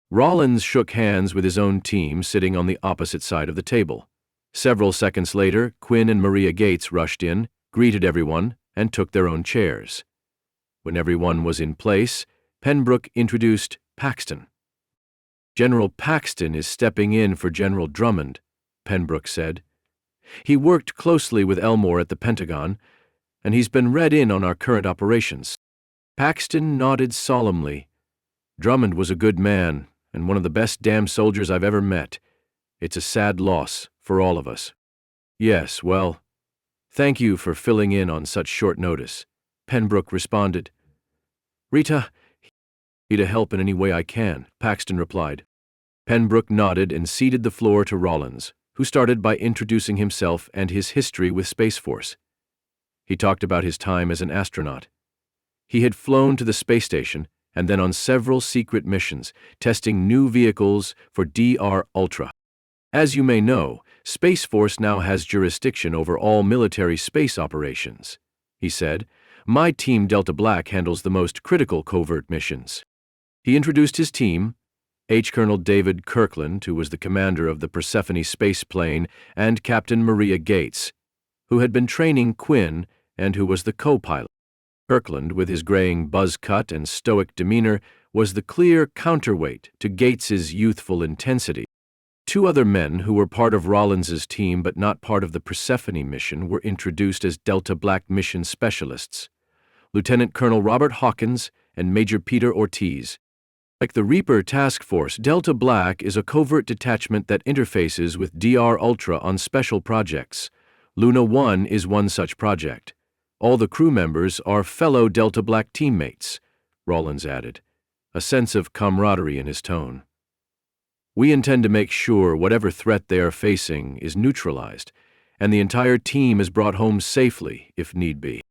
Rollins shook hands with his own team sitting on the opposite side of the table. Several seconds later, Quinn and Maria Gates rushed in, greeted everyone, and took their own chairs. When everyone was in place, Penbrook introduced Paxton. "General Paxton is stepping in for General Drummond," Penbrook said. "He worked closely with Elmore at the Pentagon, and he's been read in on our current operations." Paxton nodded solemnly. "Drummond was a good man, and one of the best damn soldiers I've ever met. It's a sad loss for all of us." "Yes, well, thank you for filling in on such short notice," Penbrook responded. "Rita, to help in any way I can," Paxton replied. Penbrook nodded and ceded the floor to Rollins, who started by introducing himself and his history with Space Force. He talked about his time as an astronaut. He had flown to the space station and then on several secret missions, testing new vehicles for DR Ultra. "As you may know, Space Force now has jurisdiction over all military space operations," he said. "My team Delta Black handles the most critical covert missions." He introduced his team, H. Colonel David Kirkland, who was the commander of the Persephone space plane, and Captain Maria Gates, who had been training Quinn and who was the co-pilot. Kirkland, with his graying buzz cut and stoic demeanor, was the clear counterweight to Gates's youthful intensity. Two other men who were part of Rollins's team but not part of the Persephone mission were introduced as Delta Black mission specialists, Lieutenant Colonel Robert Hawkins and Major Peter Ortiz. Like the Reaper Task Force, Delta Black is a covert detachment that interfaces with DR Ultra on special projects. Luna 1 is one such project. All the crew members are fellow Delta Black teammates, Rollins added, a sense of camaraderie in his tone. "We intend to make sure whatever threat they are facing is neutralized, and the entire team is brought home safely, if need be."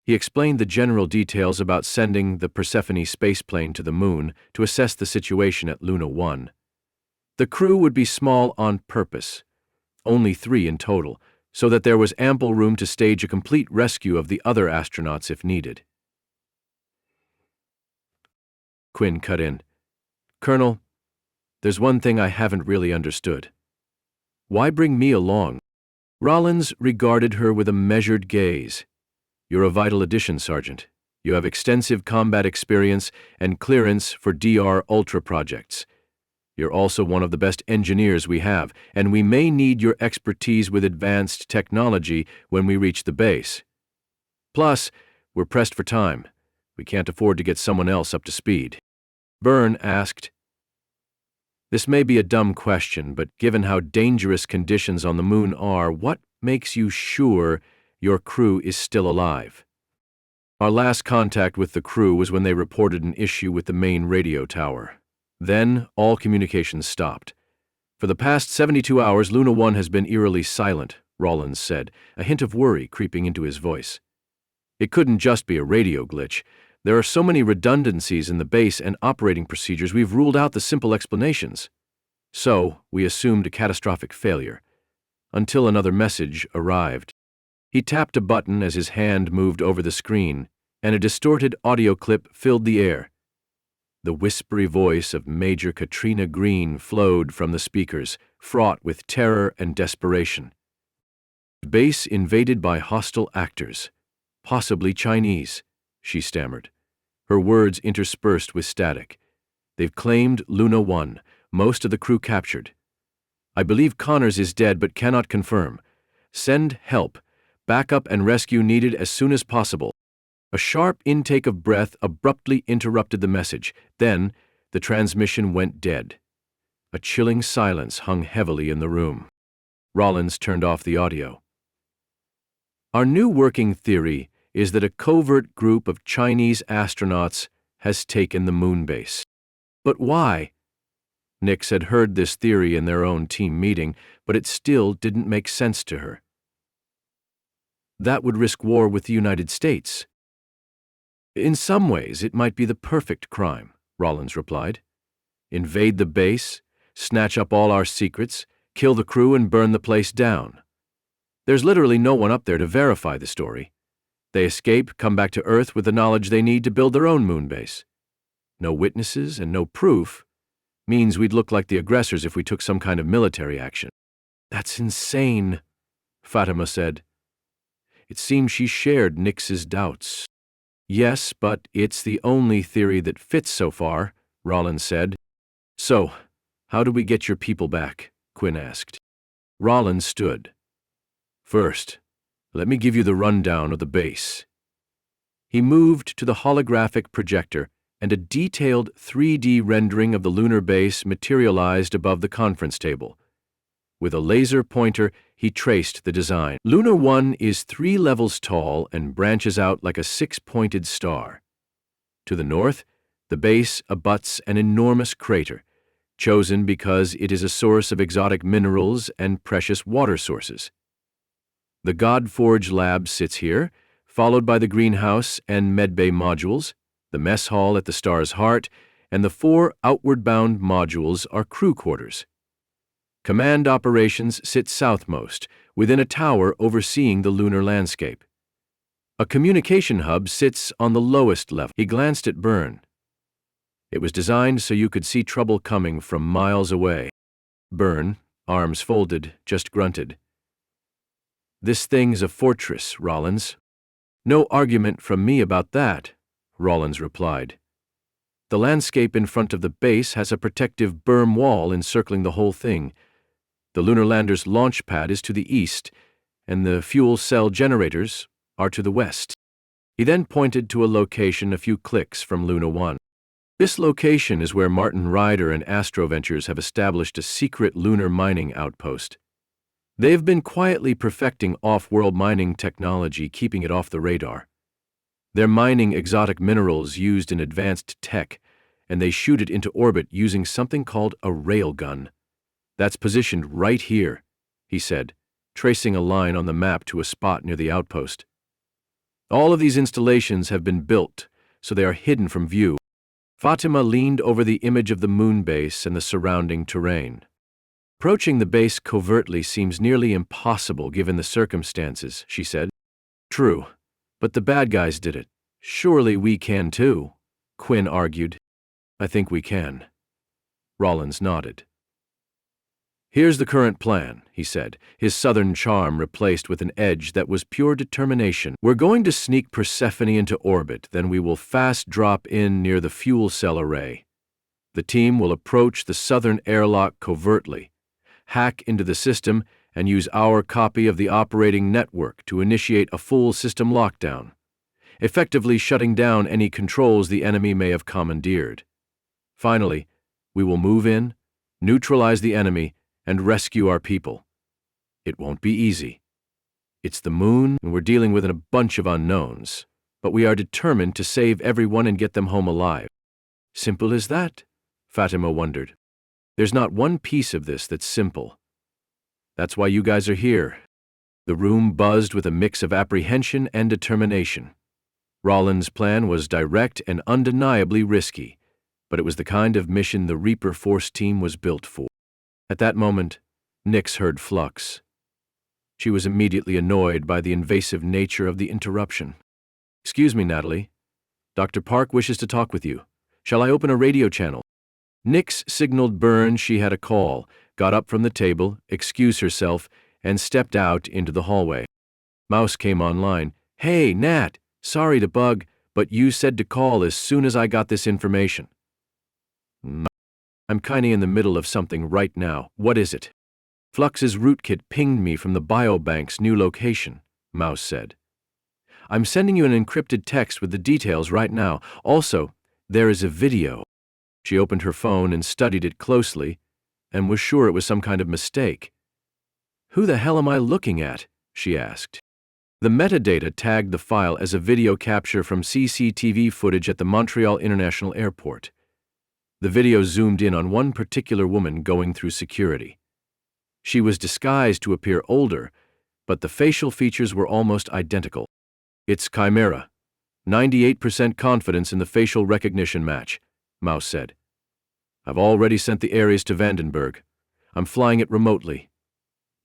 He explained the general details about sending the Persephone spaceplane to the moon to assess the situation at Luna 1. The crew would be small on purpose, only 3 in total, so that there was ample room to stage a complete rescue of the other astronauts if needed. Quinn cut in. "Colonel, there's one thing I haven't really understood. Why bring me along?" Rollins regarded her with a measured gaze. "You're a vital addition, Sergeant. You have extensive combat experience and clearance for DR Ultra projects. You're also one of the best engineers we have, and we may need your expertise with advanced technology when we reach the base. Plus, we're pressed for time. We can't afford to get someone else up to speed." Byrne asked, "This may be a dumb question, but given how dangerous conditions on the moon are, what makes you sure your crew is still alive?" "Our last contact with the crew was when they reported an issue with the main radio tower. Then, all communications stopped. For the past 72 hours, Luna 1 has been eerily silent," Rollins said, a hint of worry creeping into his voice. "It couldn't just be a radio glitch. There are so many redundancies in the base and operating procedures, we've ruled out the simple explanations. So, we assumed a catastrophic failure, until another message arrived." He tapped a button as his hand moved over the screen, and a distorted audio clip filled the air. The whispery voice of Major Katrina Green flowed from the speakers, fraught with terror and desperation. Base invaded by hostile actors, possibly Chinese, she stammered, her words interspersed with static. They've claimed Luna 1, most of the crew captured. I believe Connors is dead but cannot confirm. Send help, backup and rescue needed as soon as possible. A sharp intake of breath abruptly interrupted the message. Then, the transmission went dead. A chilling silence hung heavily in the room. Rollins turned off the audio. Our new working theory is that a covert group of Chinese astronauts has taken the Moonbase. But why? Nicks had heard this theory in their own team meeting, but it still didn't make sense to her. That would risk war with the United States. In some ways, it might be the perfect crime, Rollins replied. Invade the base, snatch up all our secrets, kill the crew and burn the place down. There's literally no one up there to verify the story. They escape, come back to Earth with the knowledge they need to build their own moonbase. No witnesses and no proof means we'd look like the aggressors if we took some kind of military action. That's insane, Fatima said. It seemed she shared Nicks's doubts. Yes, but it's the only theory that fits so far, Rollins said. So, how do we get your people back? Quinn asked. Rollins stood. First, let me give you the rundown of the base. He moved to the holographic projector, and a detailed 3D rendering of the lunar base materialized above the conference table. With a laser pointer, he traced the design. Luna 1 is 3 levels tall and branches out like a 6-pointed star. To the north, the base abuts an enormous crater, chosen because it is a source of exotic minerals and precious water sources. The Godforge lab sits here, followed by the greenhouse and medbay modules, the mess hall at the star's heart, and the 4 outward-bound modules are crew quarters. Command operations sit southmost, within a tower overseeing the lunar landscape. A communication hub sits on the lowest level. He glanced at Byrne. It was designed so you could see trouble coming from miles away. Byrne, arms folded, just grunted. This thing's a fortress, Rollins. No argument from me about that, Rollins replied. The landscape in front of the base has a protective berm wall encircling the whole thing. The lunar lander's launch pad is to the east, and the fuel cell generators are to the west. He then pointed to a location a few clicks from Luna 1. This location is where Martin Ryder and Astroventures have established a secret lunar mining outpost. They've been quietly perfecting off-world mining technology, keeping it off the radar. They're mining exotic minerals used in advanced tech, and they shoot it into orbit using something called a railgun. That's positioned right here, he said, tracing a line on the map to a spot near the outpost. All of these installations have been built, so they are hidden from view. Fatima leaned over the image of the Moonbase and the surrounding terrain. Approaching the base covertly seems nearly impossible given the circumstances, she said. True, but the bad guys did it. Surely we can too, Quinn argued. I think we can. Rollins nodded. Here's the current plan, he said, his southern charm replaced with an edge that was pure determination. We're going to sneak Persephone into orbit, then we will fast drop in near the fuel cell array. The team will approach the southern airlock covertly, hack into the system, and use our copy of the operating network to initiate a full system lockdown, effectively shutting down any controls the enemy may have commandeered. Finally, we will move in, neutralize the enemy, and rescue our people. It won't be easy. It's the moon, and we're dealing with a bunch of unknowns, but we are determined to save everyone and get them home alive. Simple as that? Fatima wondered. There's not one piece of this that's simple. That's why you guys are here. The room buzzed with a mix of apprehension and determination. Rollins' plan was direct and undeniably risky, but it was the kind of mission the Reaper Force team was built for. At that moment, Nicks heard Flux. She was immediately annoyed by the invasive nature of the interruption. Excuse me, Natalie. Dr. Park wishes to talk with you. Shall I open a radio channel? Nicks signaled Byrne she had a call, got up from the table, excused herself, and stepped out into the hallway. Mouse came online. Hey, Nat, sorry to bug, but you said to call as soon as I got this information. I'm kinda in the middle of something right now. What is it? Flux's rootkit pinged me from the biobank's new location, Mouse said. I'm sending you an encrypted text with the details right now. Also, there is a video. She opened her phone and studied it closely, and was sure it was some kind of mistake. Who the hell am I looking at? She asked. The metadata tagged the file as a video capture from CCTV footage at the Montreal International Airport. The video zoomed in on one particular woman going through security. She was disguised to appear older, but the facial features were almost identical. It's Chimera. 98% confidence in the facial recognition match, Mouse said. I've already sent the Ares to Vandenberg. I'm flying it remotely.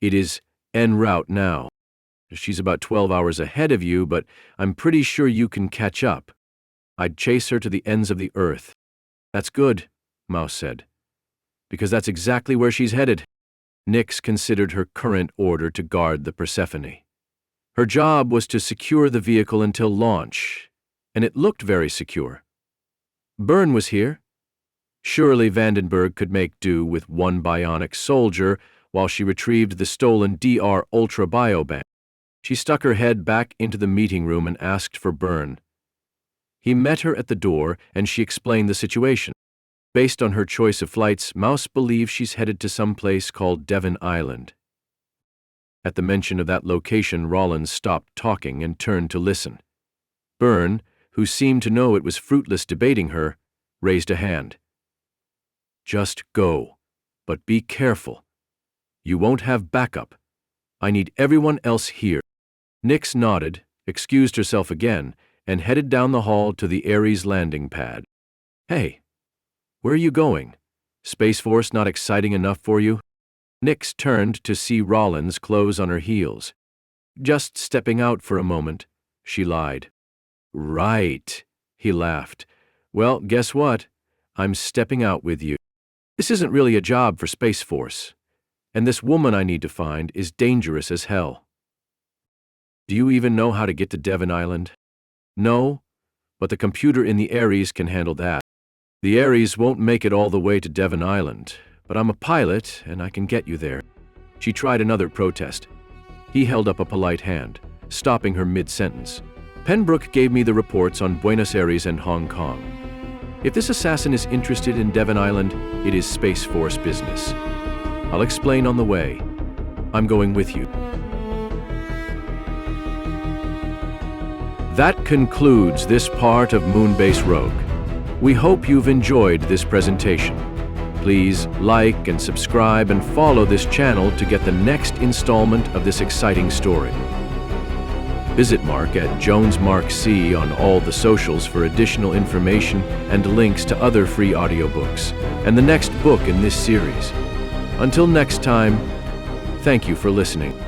It is en route now. She's about 12 hours ahead of you, but I'm pretty sure you can catch up. I'd chase her to the ends of the earth. That's good, Mouse said, because that's exactly where she's headed. Nicks considered her current order to guard the Persephone. Her job was to secure the vehicle until launch, and it looked very secure. Byrne was here. Surely Vandenberg could make do with one bionic soldier while she retrieved the stolen DR Ultra Biobank. She stuck her head back into the meeting room and asked for Byrne. He met her at the door, and she explained the situation. Based on her choice of flights, Mouse believes she's headed to some place called Devon Island. At the mention of that location, Rollins stopped talking and turned to listen. Byrne, who seemed to know it was fruitless debating her, raised a hand. Just go, but be careful. You won't have backup. I need everyone else here. Nicks nodded, excused herself again, and headed down the hall to the Ares landing pad. Hey, where are you going? Space Force not exciting enough for you? Nicks turned to see Rollins close on her heels. Just stepping out for a moment, she lied. Right, he laughed. Well, guess what? I'm stepping out with you. This isn't really a job for Space Force, and this woman I need to find is dangerous as hell. Do you even know how to get to Devon Island? No, but the computer in the Ares can handle that. The Ares won't make it all the way to Devon Island, but I'm a pilot and I can get you there. She tried another protest. He held up a polite hand, stopping her mid-sentence. Pembroke gave me the reports on Buenos Aires and Hong Kong. If this assassin is interested in Devon Island, it is Space Force business. I'll explain on the way. I'm going with you. That concludes this part of Moonbase Rogue. We hope you've enjoyed this presentation. Please like and subscribe and follow this channel to get the next installment of this exciting story. Visit Mark at JonesMarkC on all the socials for additional information and links to other free audiobooks and the next book in this series. Until next time, thank you for listening.